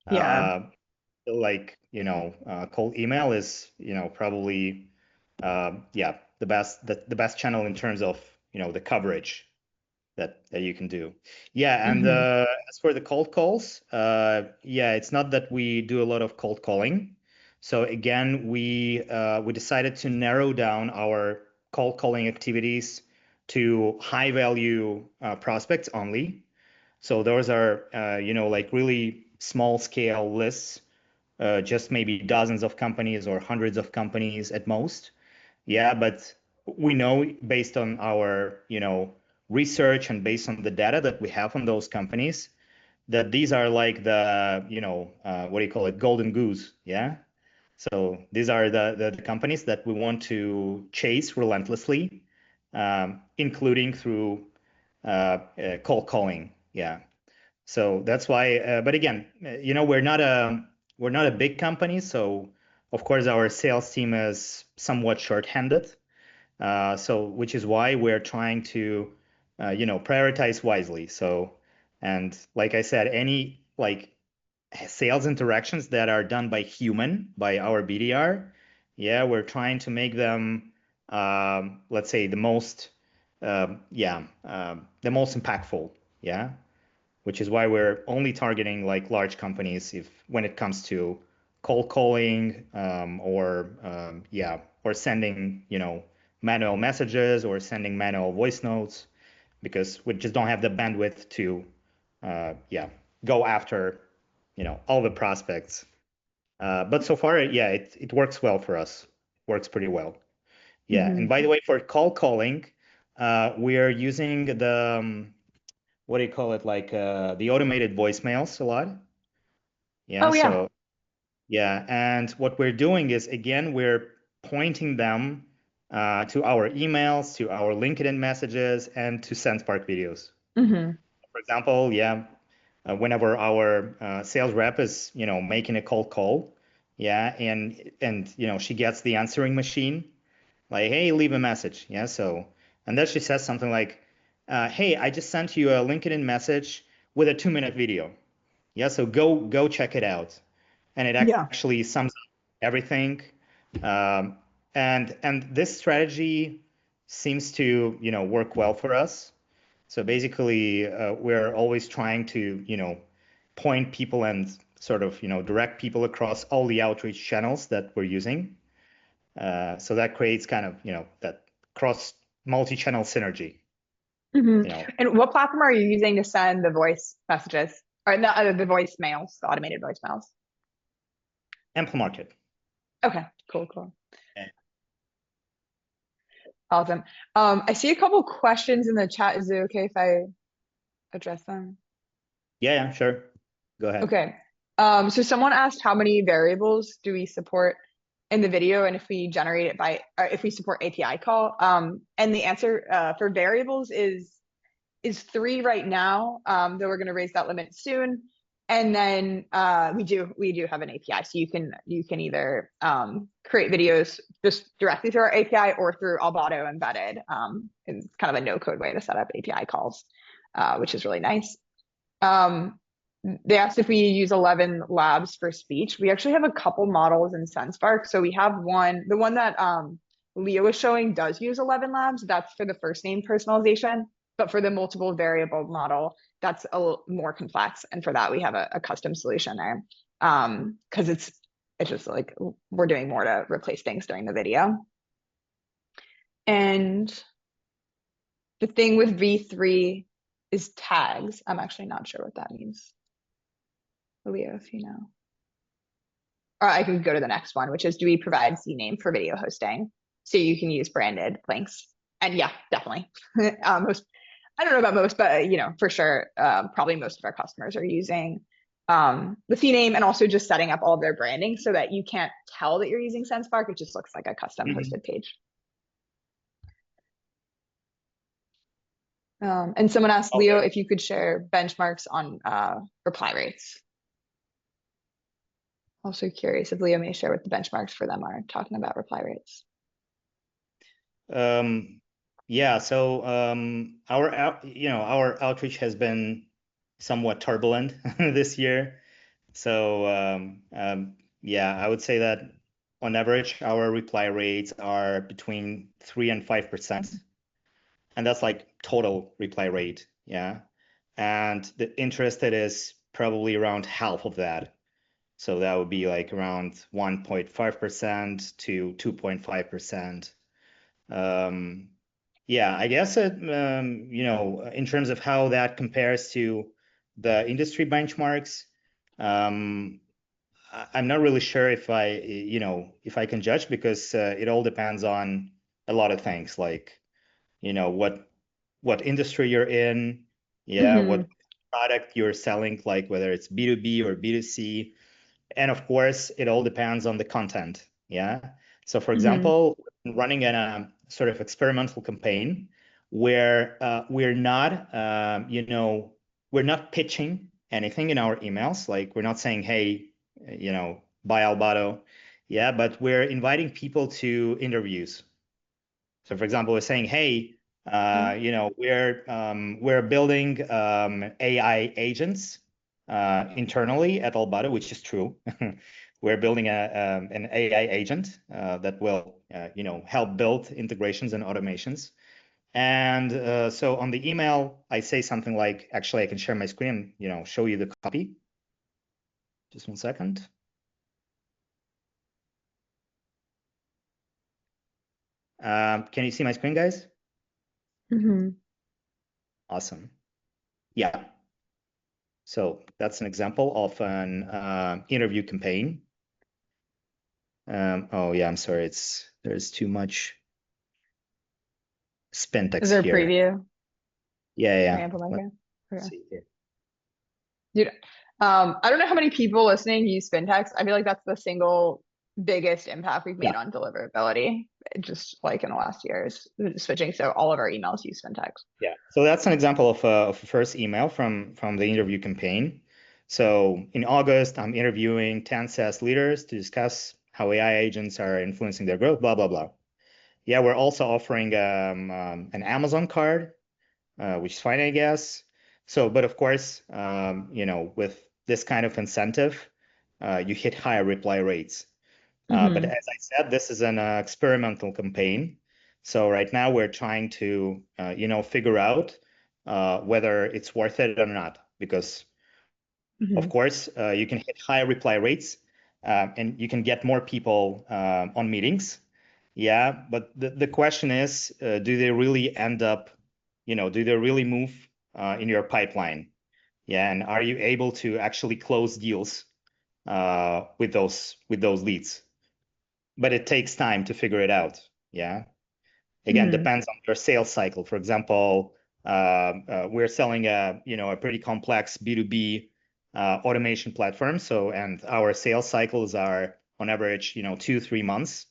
yeah. Uh, like cold email is probably yeah, the best channel in terms of the coverage that you can do. Yeah, and Hmm. as for the cold calls, yeah, it's not that we do a lot of cold calling. So again, we decided to narrow down our cold calling activities to high value prospects only. So those are like really small scale lists, just maybe dozens of companies or hundreds of companies at most. Yeah, but we know based on our, research and based on the data that we have on those companies that these are like the, what do you call it, golden goose. Yeah. So these are the companies that we want to chase relentlessly, including through cold calling. Yeah. So that's why, but again, we're not a big company, so of course our sales team is somewhat short-handed. So which is why we're trying to, prioritize wisely. So, and like I said, any like sales interactions that are done by human, by our BDR, yeah, we're trying to make them, let's say, the most impactful. Yeah, which is why we're only targeting like large companies if when it comes to cold calling or yeah or sending manual messages or sending manual voice notes because we just don't have the bandwidth to, yeah, go after, all the prospects. But so far, yeah, it works well for us. Works pretty well. Yeah. And Hmm. by the way, for cold calling, we are using the what do you call it? Like the automated voicemails a lot. Yeah. Oh yeah. So yeah, and what we're doing is again, we're pointing them to our emails, to our LinkedIn messages, and to Sendspark videos. Hmm. For example, yeah, whenever our sales rep is, making a cold call, yeah, and she gets the answering machine, like, hey, leave a message, yeah. So, and then she says something like, hey, I just sent you a LinkedIn message with a 2-minute video, yeah. So go check it out, and it Yeah. actually sums up everything. Um, and this strategy seems to, work well for us. So basically, we're always trying to, point people and sort of, direct people across all the outreach channels that we're using. So that creates kind of, that cross multi-channel synergy, Hmm. you know, And what platform are you using to send the voice messages or the voicemails, the automated voicemails? ample market. Okay, cool, cool. Awesome. I see a couple questions in the chat. Is it okay if I address them? Yeah, yeah, sure. Go ahead. Okay. So someone asked how many variables do we support in the video, and if we generate it by, or if we support API call. And the answer for variables is three right now. Though we're going to raise that limit soon. And then we do have an API, so you can either create videos just directly through our API or through Albato embedded. It's kind of a no code way to set up API calls, which is really nice. Um, they asked if we use 11 labs for speech. We actually have a couple models in Sendspark. So we have the one that Leo was showing does use 11 labs. That's for the first name personalization. But for the multiple variable model, that's a little more complex. And for that, we have a custom solution there. Because it's just like we're doing more to replace things during the video. And the thing with V3 is tags. I'm actually not sure what that means. Leo, if you know. Or I can go to the next one, which is, do we provide CNAME for video hosting? So you can use branded links. And yeah, definitely. Most, I don't know about most, but for sure, probably most of our customers are using the CNAME and also just setting up all of their branding so that you can't tell that you're using Sendspark. It just looks like a custom Mhm. hosted page. And someone asked Oh, Leo there. if you could share benchmarks on reply rates. Also curious if Leo may share what the benchmarks for them are talking about reply rates. Um, yeah, so our outreach has been somewhat turbulent this year. So yeah, I would say that on average, our reply rates are between 3 and 5%. And that's like total reply rate. Yeah. And the interested is probably around half of that. So that would be like around 1.5% to 2.5%. Yeah, I guess in terms of how that compares to the industry benchmarks, um, I'm not really sure if I can judge because it all depends on a lot of things, like, what industry you're in, yeah, what Mm-hmm. product you're selling, like whether it's B2B or B2C. And of course, it all depends on the content. Yeah. So, for Mm-hmm. example, running in a sort of experimental campaign where we're not pitching anything in our emails. Like we're not saying, hey, buy Albato. Yeah. But we're inviting people to interviews. So, for example, we're saying, hey, we're building AI agents internally at Albato, which is true. We're building an AI agent that will, help build integrations and automations. And so on the email, I say something like, actually, I can share my screen, show you the copy. Just 1 second. Can you see my screen, guys? Mm-hmm. Awesome. Yeah. So that's an example of an interview campaign. Oh yeah, I'm sorry. There's too much spin Is text there a here. preview? Yeah, Can I yeah. amplify Let's again? Okay. see here. Dude, I don't know how many people listening use Spintex. I feel like that's the single biggest impact we've Yeah, made on deliverability, just like in the last years, switching. So all of our emails use Spintex. yeah. So that's an example of a first email from the interview campaign. So in August, I'm interviewing 10 SaaS leaders to discuss how AI agents are influencing their growth, blah, blah, blah. Yeah, we're also offering an Amazon card, which is fine, I guess. So, but of course, with this kind of incentive, you hit higher reply rates. But Mm-hmm. as I said, this is an experimental campaign. So right now we're trying to, figure out whether it's worth it or not. Because of Mm-hmm. course, you can hit higher reply rates, and you can get more people on meetings. Yeah, but the question is, do they really end up, do they really move in your pipeline? Yeah, and are you able to actually close deals with those leads? But it takes time to figure it out. Yeah. Again, Mm-hmm. depends on your sales cycle. For example, we're selling a pretty complex B2B automation platform. So, and our sales cycles are on average, 2, 3 months.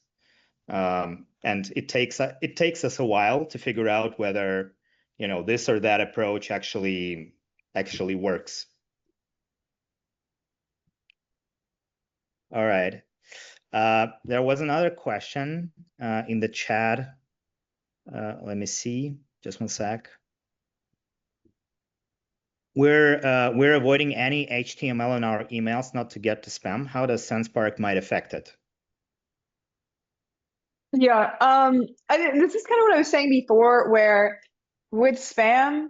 And it takes us a while to figure out whether, this or that approach actually works. All right. There was another question in the chat. Let me see. Just one sec. We're avoiding any HTML in our emails not to get to spam. How does Sendspark might affect it? Yeah. This is kind of what I was saying before, where with spam,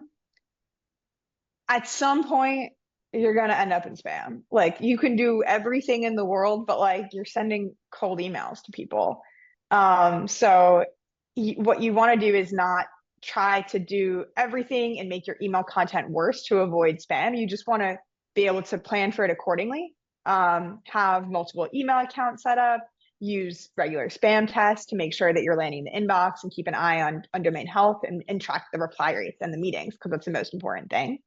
at some point you're gonna end up in spam. Like you can do everything in the world, but like you're sending cold emails to people. So what you want to do is not try to do everything and make your email content worse to avoid spam. You just want to be able to plan for it accordingly. Have multiple email accounts set up. Use regular spam tests to make sure that you're landing the inbox and keep an eye on domain health and track the reply rates and the meetings because that's the most important thing.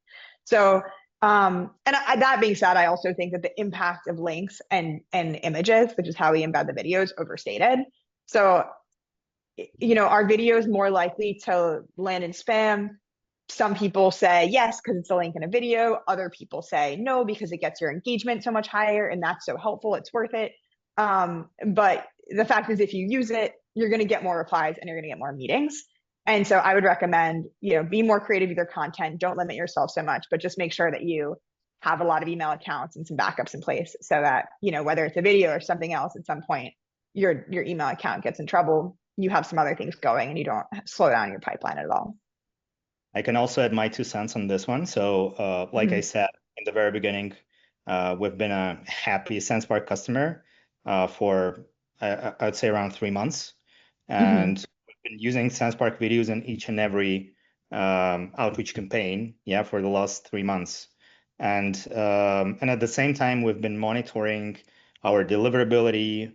So, that being said, I also think that the impact of links and images, which is how we embed the videos, overstated. So, our video is more likely to land in spam. Some people say yes because it's a link in a video. Other people say no because it gets your engagement so much higher, and that's so helpful. It's worth it. But the fact is, if you use it, you're going to get more replies and you're going to get more meetings. And so I would recommend, be more creative with your content. Don't limit yourself so much, but just make sure that you have a lot of email accounts and some backups in place so that, whether it's a video or something else at some point, your email account gets in trouble, you have some other things going and you don't slow down your pipeline at all. I can also add my 2 cents on this one. So, like I Mm-hmm. said in the very beginning, we've been a happy Sendspark customer for I'd say around 3 months, Mm-hmm. and we've been using Sendspark videos in each and every outreach campaign, yeah, for the last 3 months, and at the same time, we've been monitoring our deliverability,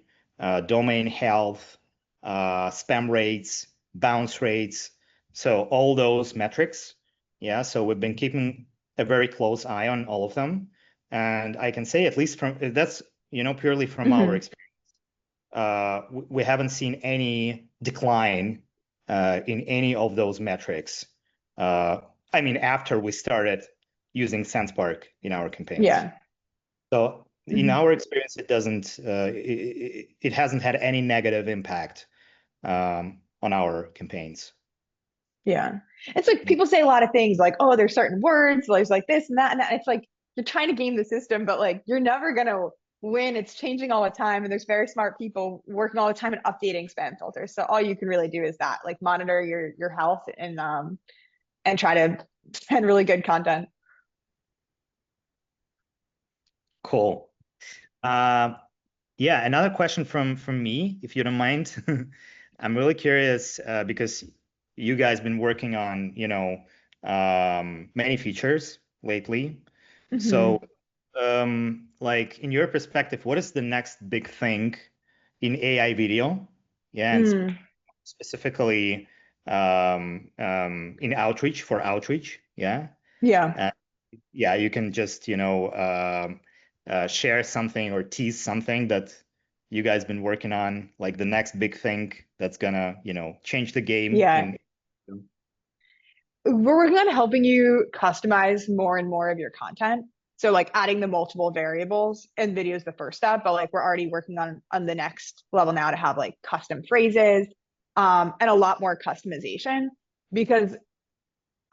domain health, spam rates, bounce rates. So all those metrics, yeah. So we've been keeping a very close eye on all of them, and I can say at least from that's purely from our Mm-hmm. experience, we haven't seen any decline in any of those metrics. Uh, I mean, after we started using SensePark in our campaigns. Yeah. So in Mm-hmm. our experience, it hasn't had any negative impact on our campaigns. Yeah. It's like people say a lot of things like, oh, there's certain words, there's like this and that and that. It's like you're trying to game the system, but like you're never gonna win. It's changing all the time, and there's very smart people working all the time and updating spam filters. So all you can really do is that, like monitor your health and try to send really good content. Cool. Yeah, another question from me, if you don't mind. I'm really curious because you guys been working on, many features lately. So, Hmm. like in your perspective, what is the next big thing in AI video? Yeah, and Mm, specifically in outreach for outreach. Yeah. yeah. Uh, yeah, you can just, share something or tease something that you guys been working on, like the next big thing that's gonna, change the game Yeah. in. We're working on helping you customize more and more of your content. So like adding the multiple variables and video is the first step, but like we're already working on the next level now to have like custom phrases, and a lot more customization because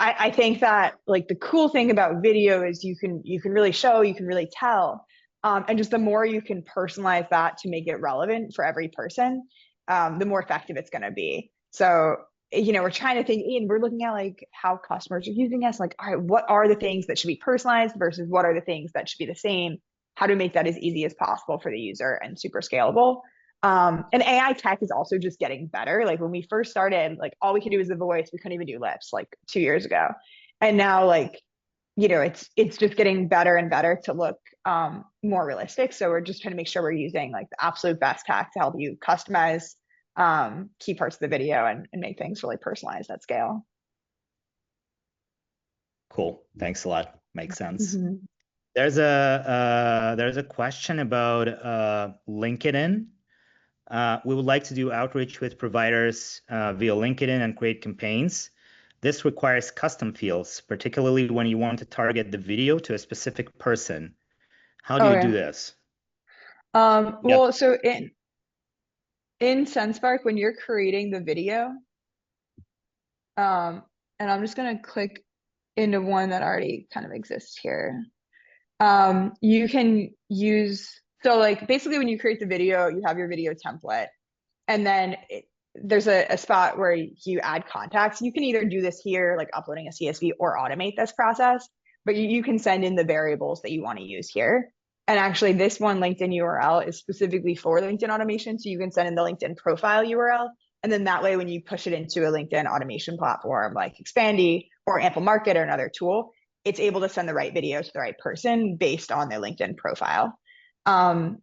I think that like the cool thing about video is you can really show, you can really tell. And just the more you can personalize that to make it relevant for every person, the more effective it's going to be. So, we're trying to think, and we're looking at like how customers are using us. Like, all right, what are the things that should be personalized versus what are the things that should be the same? How to make that as easy as possible for the user and super scalable. And AI tech is also just getting better. Like when we first started, like all we could do was the voice. We couldn't even do lips like 2 years ago. And now like, it's just getting better and better to look more realistic. So we're just trying to make sure we're using like the absolute best tech to help you customize key parts of the video and make things really personalized at scale. Cool. Thanks a lot. Makes sense. Mhm. There's a question about LinkedIn. We would like to do outreach with providers via LinkedIn and create campaigns. This requires custom fields, particularly when you want to target the video to a specific person. How do Oh you do yeah. this? Yep. Well, so in Sendspark, when you're creating the video, and I'm just gonna click into one that already kind of exists here. You can use, so like basically when you create the video, you have your video template, and then there's a spot where you add contacts. You can either do this here, like uploading a CSV, or automate this process, but you can send in the variables that you want to use here. And actually, this one LinkedIn URL is specifically for LinkedIn automation. So you can send in the LinkedIn profile URL. And then that way, when you push it into a LinkedIn automation platform like Expandy or Ample Market or another tool, it's able to send the right video to the right person based on their LinkedIn profile. Um,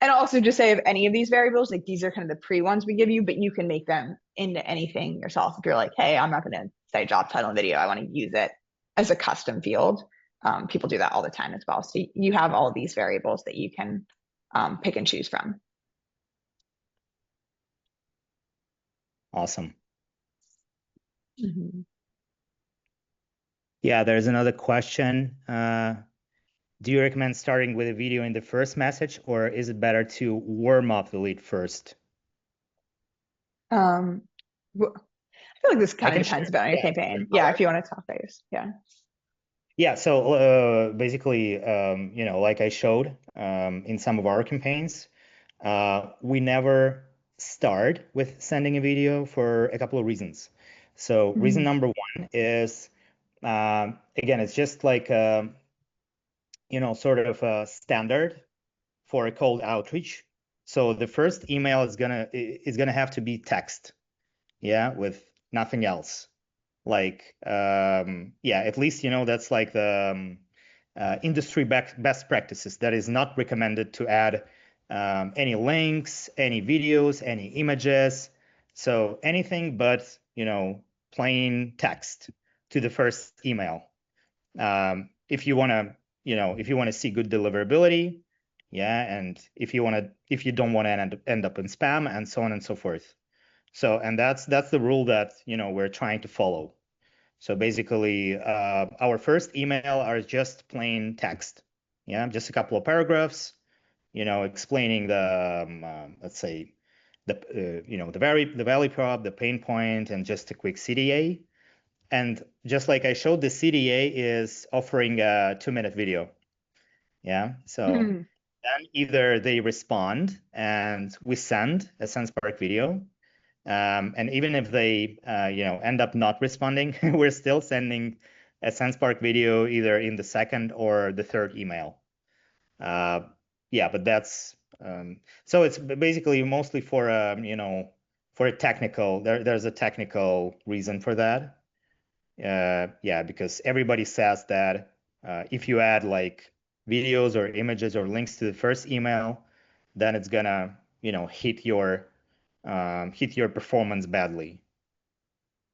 and I'll also just say of any of these variables, like these are kind of the pre ones we give you, but you can make them into anything yourself. If you're like, hey, I'm not going to say job title and video, I want to use it as a custom field. People do that all the time as well. So you have all of these variables that you can pick and choose from. Awesome. Mhm. Yeah, there's another question. Do you recommend starting with a video in the first message, or is it better to warm up the lead first? Um, I feel like this I kind of can depends share. about your Yeah, share campaign. Yeah, if color. you want to talk base. Yeah. Yeah, so basically, like I showed in some of our campaigns, we never start with sending a video for a couple of reasons. So, reason Mhm. number one is, again, it's just like, sort of a standard for a cold outreach. So the first email is gonna have to be text, yeah, with nothing else. Like, yeah, at least that's like the industry best practices. That is not recommended to add any links, any videos, any images. So anything but plain text to the first email. If you want to, if you want to see good deliverability, yeah, and if you don't want to end up in spam and so on and so forth. So, and that's the rule that we're trying to follow. So basically, our first email are just plain text, yeah, just a couple of paragraphs, explaining the let's say the value prop, the pain point, and just a quick CDA. And just like I showed, the CDA is offering a 2-minute video. Yeah. So Mhm. then either they respond and we send a SensePark video. And even if they, end up not responding, we're still sending a SensePark video either in the second or the third email. Yeah, but that's so it's basically mostly for, for a technical, there's a technical reason for that. Yeah, because everybody says that if you add like videos or images or links to the first email, then it's gonna, hit your performance badly.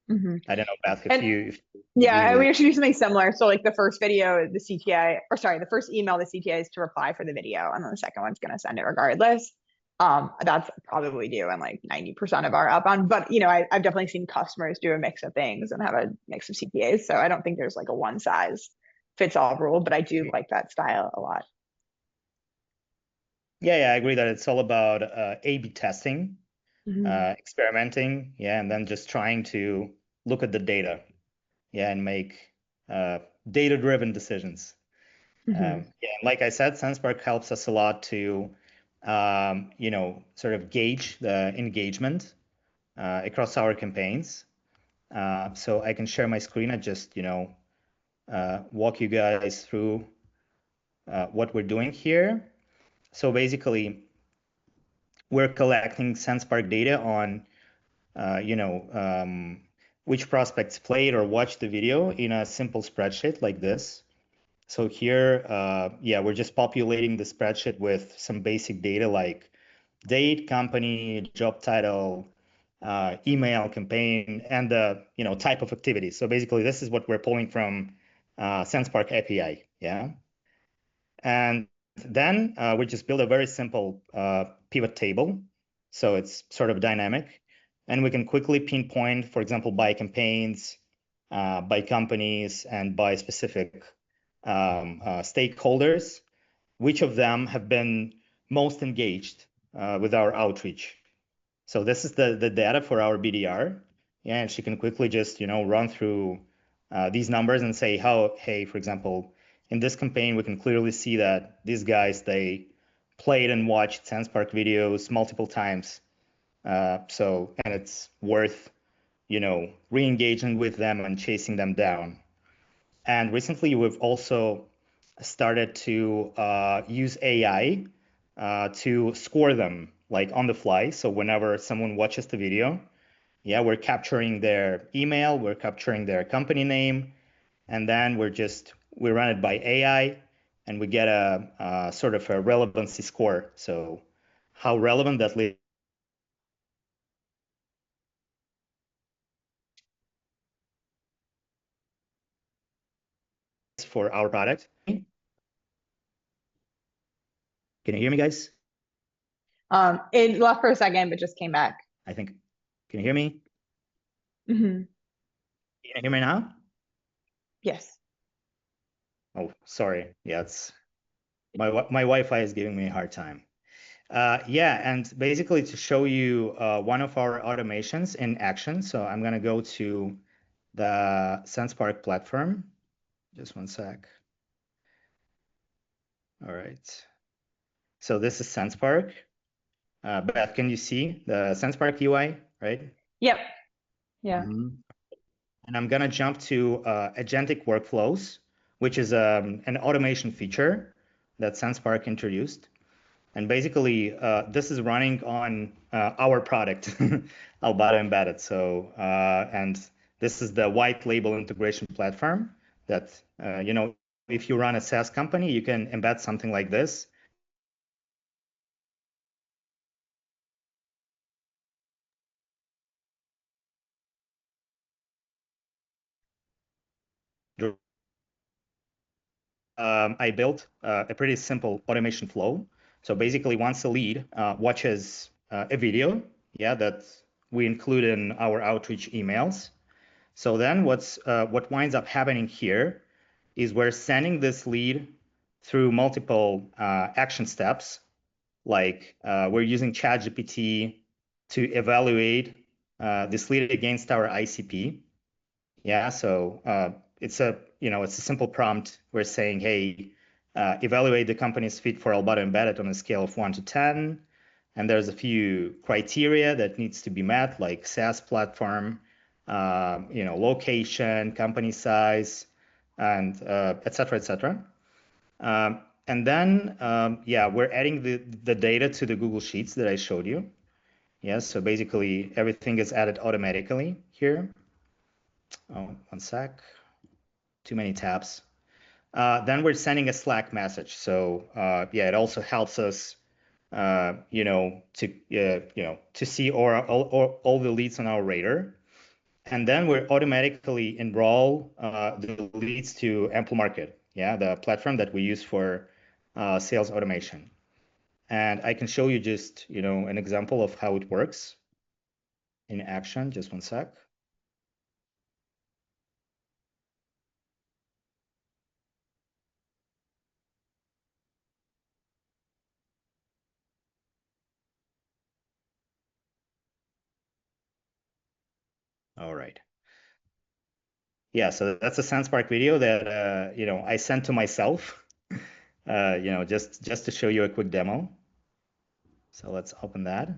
Hmm. I don't know, Beth, if And you agree yeah, and with. we actually do something similar. So like the first video, the CTA, or sorry, the first email, the CTA is to reply for the video, and then the second one's going to send it regardless. That's probably what we do in like 90% of our outbound. But I've definitely seen customers do a mix of things and have a mix of CTAs. So I don't think there's like a one size fits all rule, but I do like that style a lot. Yeah, I agree that it's all about A/B testing, Hmm. experimenting, yeah, and then just trying to look at the data, yeah, and make uh, data-driven decisions. Hmm. Yeah, and like I said, Sendspark helps us a lot to, sort of gauge the engagement across our campaigns. So I can share my screen and just, walk you guys through what we're doing here. So basically, we're collecting Sendspark data on, uh, you know, um, which prospects played or watched the video in a simple spreadsheet like this. So here, yeah, we're just populating the spreadsheet with some basic data like date, company, job title, email, campaign, and the type of activity. So basically, this is what we're pulling from Sendspark API. Yeah, and then we just build a very simple pivot table. So it's sort of dynamic, and we can quickly pinpoint, for example, by campaigns, by companies, and by specific stakeholders, which of them have been most engaged with our outreach. So this is the data for our BDR. Yeah, and she can quickly just, run through these numbers and say how, hey, for example, in this campaign, we can clearly see that these guys, they played and watched Sendspark videos multiple times. And it's worth, re-engaging with them and chasing them down. And recently, we've also started to use AI to score them like on the fly. So whenever someone watches the video, yeah, we're capturing their email, we're capturing their company name, and then we run it by AI, and we get a sort of a relevancy score. So how relevant that lead is for our product. Can you hear me, guys? It left for a second, but just came back. I think. Can you hear me? Hmm. Can you hear me now? Yes. Oh, sorry. Yeah, it's my Wi-Fi is giving me a hard time. Yeah, and basically to show you one of our automations in action. So I'm gonna go to the Sendspark platform. Just one sec. All right. So this is Sendspark. Beth, can you see the Sendspark UI, right? Yep. Yeah. Mhm. And I'm gonna jump to agentic workflows, which is an automation feature that Sendspark introduced. And basically, this is running on our product, Albato Embedded. So, and this is the white label integration platform that, if you run a SaaS company, you can embed something like this. I built a pretty simple automation flow. So basically, once a lead watches a video, yeah, that we include in our outreach emails. So then what winds up happening here is we're sending this lead through multiple action steps. Like we're using ChatGPT to evaluate this lead against our ICP. Yeah, so it's a simple prompt. We're saying, hey, evaluate the company's fit for Albato Embedded on a scale of 1 to 10. And there's a few criteria that needs to be met, like SaaS platform, location, company size, and et cetera, et cetera. And then, yeah, we're adding the data to the Google Sheets that I showed you. Yeah, so basically everything is added automatically here. Oh, one sec. Too many tabs. Then we're sending a Slack message. So yeah, it also helps us, to see all the leads on our radar. And then we automatically enroll the leads to Ample Market, yeah, the platform that we use for sales automation. And I can show you just, an example of how it works in action. Just one sec. All right. Yeah, so that's a Sendspark video that I sent to myself, just to show you a quick demo. So let's open that.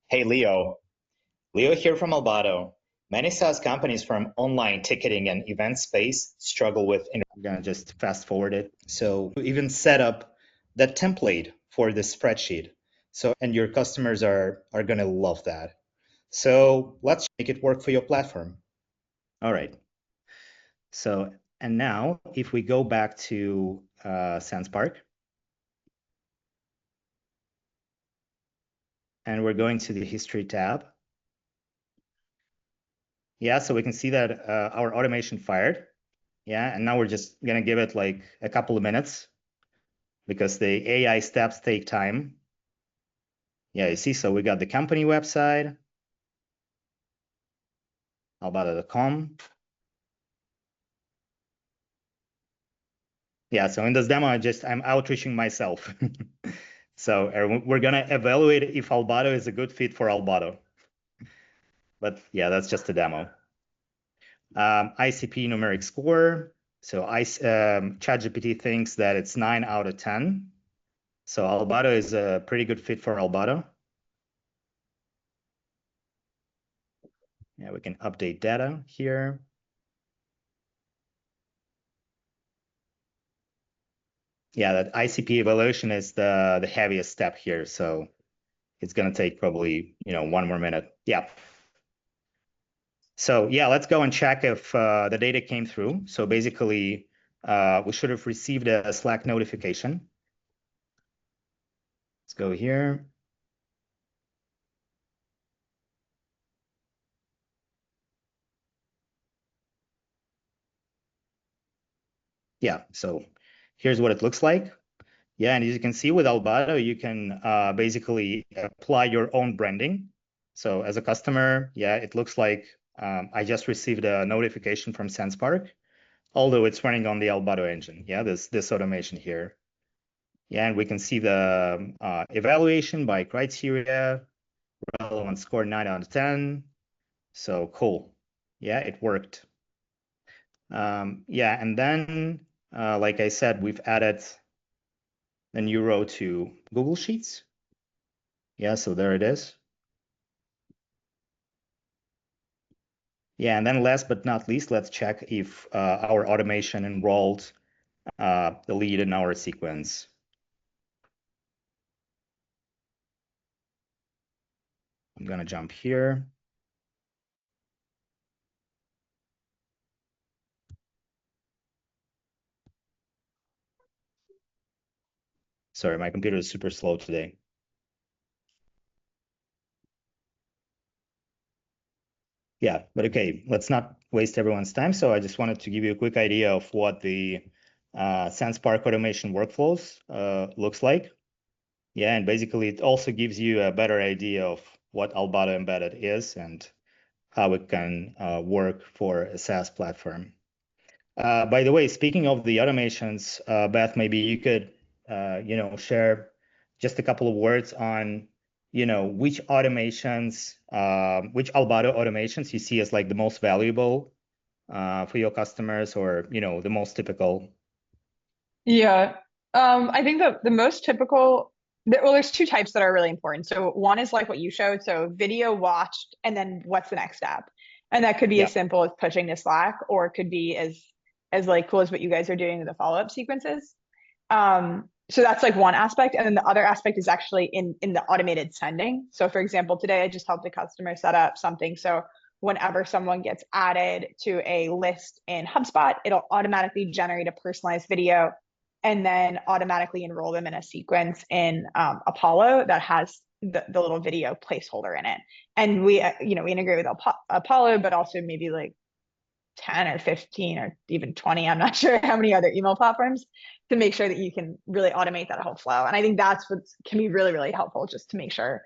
Hey, Leo. Leo here from Albato. Many SaaS companies from online ticketing and event space struggle with. I'm gonna just fast forward it. So you even set up that template for the spreadsheet. So and your customers are gonna love that. So let's make it work for your platform. All right. So and now if we go back to Sendspark and we're going to the history tab. Yeah, so we can see that our automation fired. Yeah, and now we're just gonna give it like a couple of minutes because the AI steps take time. Yeah, you see, so we got the company website, albato.com. Yeah, so in this demo, I'm outreaching myself. So we're gonna evaluate if Albato is a good fit for Albato. But yeah, that's just a demo. ICP numeric score. So ChatGPT thinks that it's 9 out of 10. So Albato is a pretty good fit for Albato. Yeah, we can update data here. Yeah, that ICP evaluation is the heaviest step here. So it's going to take probably, 1 more minute. Yeah. So yeah, let's go and check if the data came through. So basically, we should have received a Slack notification. Let's go here. Yeah, so here's what it looks like. Yeah, and as you can see with Albato, you can basically apply your own branding. So as a customer, yeah, it looks like I just received a notification from Sendspark, although it's running on the Albato engine. Yeah, this automation here. Yeah, and we can see the evaluation by criteria, relevant score 9 out of 10. So cool. Yeah, it worked. Yeah, and then, like I said, we've added a new row to Google Sheets. Yeah, so there it is. Yeah, and then last but not least, let's check if our automation enrolled the lead in our sequence. I'm gonna jump here. Sorry, my computer is super slow today. Yeah, but okay, let's not waste everyone's time. So I just wanted to give you a quick idea of what the Sendspark automation workflows looks like. Yeah, and basically it also gives you a better idea of what Albato Embedded is and how it can work for a SaaS platform. By the way, speaking of the automations, Beth, maybe you could, share just a couple of words on, which automations, which Albato automations you see as like the most valuable for your customers, or the most typical. Yeah. I think the most typical, well, there's two types that are really important. So one is like what you showed. So video watched, and then what's the next step? And that could be Yeah. as simple as pushing to Slack, or it could be as like cool as what you guys are doing with the follow-up sequences. So that's like one aspect. And then the other aspect is actually in the automated sending. So for example, today I just helped a customer set up something. So whenever someone gets added to a list in HubSpot, it'll automatically generate a personalized video and then automatically enroll them in a sequence in Apollo that has the little video placeholder in it. And we, we integrate with Apollo, but also maybe like 10 or 15 or even 20, I'm not sure how many other email platforms, to make sure that you can really automate that whole flow. And I think that's what can be really, really helpful, just to make sure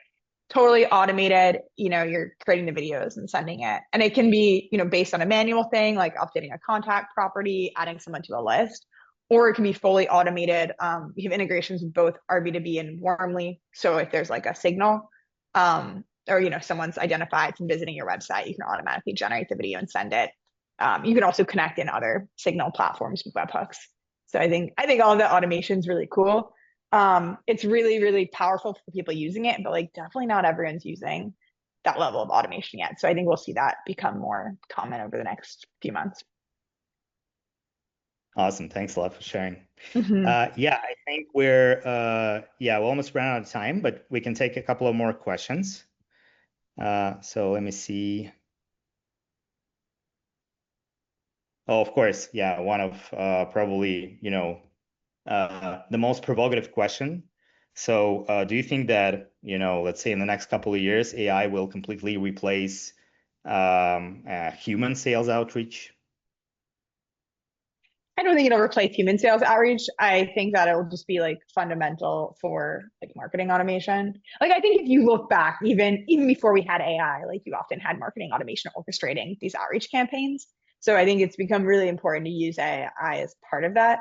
totally automated, you're creating the videos and sending it. And it can be, based on a manual thing, like updating a contact property, adding someone to a list, or it can be fully automated. We have integrations with both RB2B and Warmly. So if there's like a signal, or someone's identified from visiting your website, you can automatically generate the video and send it. You can also connect in other signal platforms with webhooks. So I think all the automation is really cool. It's really, really powerful for people using it, but like definitely not everyone's using that level of automation yet. So I think we'll see that become more common over the next few months. Awesome. Thanks a lot for sharing. Mm-hmm. Yeah, I think we almost ran out of time, but we can take a couple of more questions. So let me see. Oh, of course. Yeah, one of probably, the most provocative question. So do you think that, let's say in the next couple of years, AI will completely replace human sales outreach? I don't think it'll replace human sales outreach. I think that it'll just be like fundamental for like marketing automation. Like I think if you look back, even before we had AI, like you often had marketing automation orchestrating these outreach campaigns. So I think it's become really important to use AI as part of that.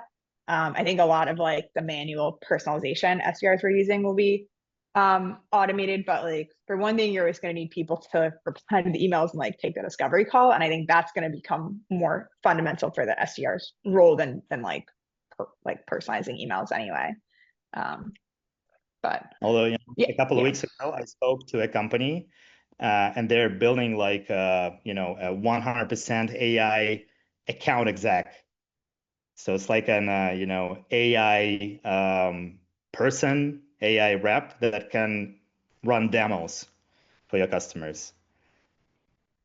I think a lot of like the manual personalization SDRs we're using will be automated, but like for one thing, you're always going to need people to reply to the emails and like take the discovery call. And I think that's going to become more fundamental for the SDR's role than like personalizing emails anyway. But Although, yeah, a couple of yeah. weeks ago, I spoke to a company, and they're building like a 100% AI account exec. So it's like an AI person, AI rep that can run demos for your customers.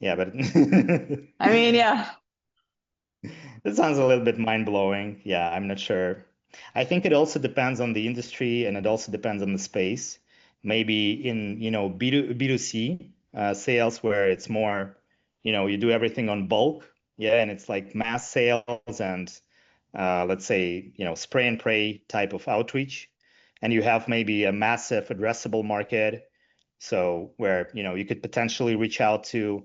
Yeah, but I mean, yeah. it sounds a little bit mind-blowing. Yeah, I'm not sure. I think it also depends on the industry and it also depends on the space. Maybe in, B2C sales where it's more, you do everything on bulk. Yeah, and it's like mass sales and let's say, spray and pray type of outreach. And you have maybe a massive addressable market. So where, you could potentially reach out to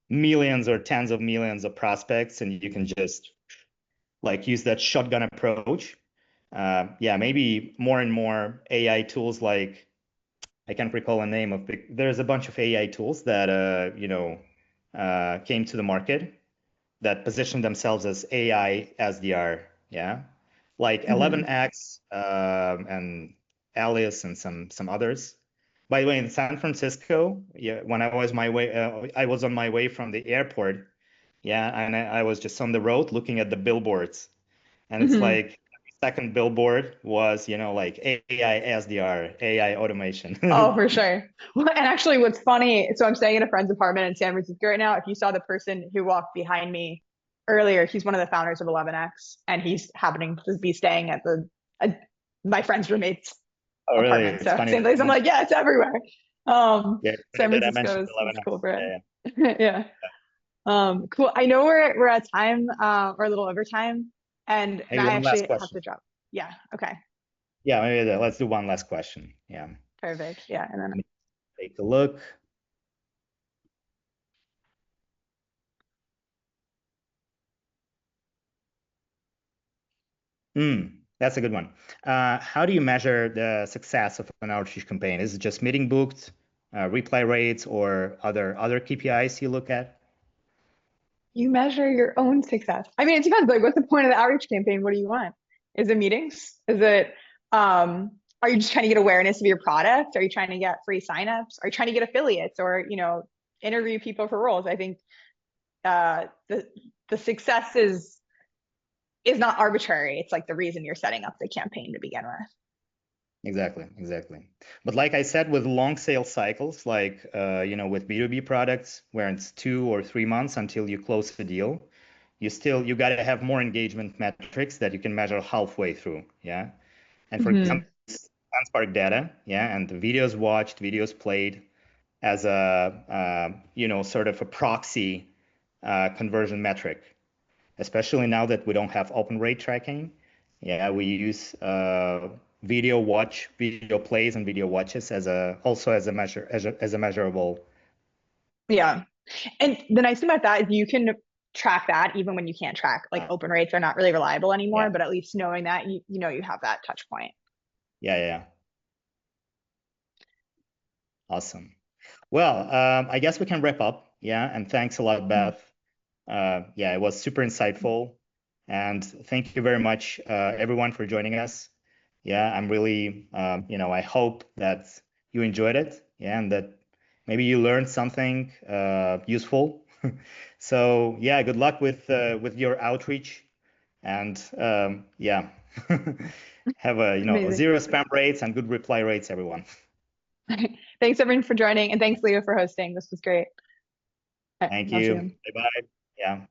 millions or tens of millions of prospects and you can just like use that shotgun approach. Yeah, maybe more and more AI tools like I can't recall a name of there's a bunch of AI tools that came to the market that position themselves as AI SDR. Yeah, like Mm-hmm. 11x and Alice and some others. By the way, in San Francisco, yeah, when I was on my way from the airport. Yeah, and I was just on the road looking at the billboards, and it's Mm-hmm. like every second billboard was, like AI SDR, AI Oh, automation. for sure. Well, and actually, what's funny, so I'm staying in a friend's apartment in San Francisco right now. If you saw the person who walked behind me earlier, he's one of the founders of 11x, and he's happening to be staying at uh, my friend's roommate's Oh, really? apartment. It's So funny same that place. I'm like, yeah, it's everywhere. yeah, it's funny San that I Francisco mentioned is 11x. cool for Yeah, it. Yeah. Cool. I know we're at time, or a little over time, and maybe I one last actually have question. to drop. Yeah. Okay. Yeah, maybe let's do one last question. Yeah, Perfect. Yeah. And then let me take a look. That's a good one. How do you measure the success of an outreach campaign? Is it just meeting booked, reply rates, or other KPIs you look at? you measure your own success. I mean, it depends. Like, what's the point of the outreach campaign? What do you want? Is it meetings? Is it, are you just trying to get awareness of your product? Are you trying to get free signups? Are you trying to get affiliates or, interview people for roles? I think the success is not arbitrary. It's like the reason you're setting up the campaign to begin with. Exactly. But like I said, with long sales cycles, like with B2B products, where it's 2 or 3 months until you close the deal, you got to have more engagement metrics that you can measure halfway through. Yeah. And for Hmm. example, Sendspark data, yeah, and the videos watched, videos played as a sort of a proxy conversion metric, especially now that we don't have open rate tracking. Yeah, we use video plays and video watches also as a measurable. Yeah. And the nice thing about that is you can track that even when you can't track. Like uh, open rates are not really reliable yeah, anymore, but at least knowing that you know you have that touch point. yeah. Awesome. Well, I guess we can wrap up. Yeah, and thanks a lot, Mhm. Beth. Yeah, it was super insightful. And thank you very much, everyone, for joining us. Yeah, I'm really, I hope that you enjoyed it. Yeah, and that maybe you learned something useful. So yeah, good luck with your outreach, and yeah, have Amazing. zero spam rates and good reply rates, everyone. Thanks everyone for joining, and thanks Leo for hosting. This was great. All right, Thank I'll see you. you. Bye bye. Yeah.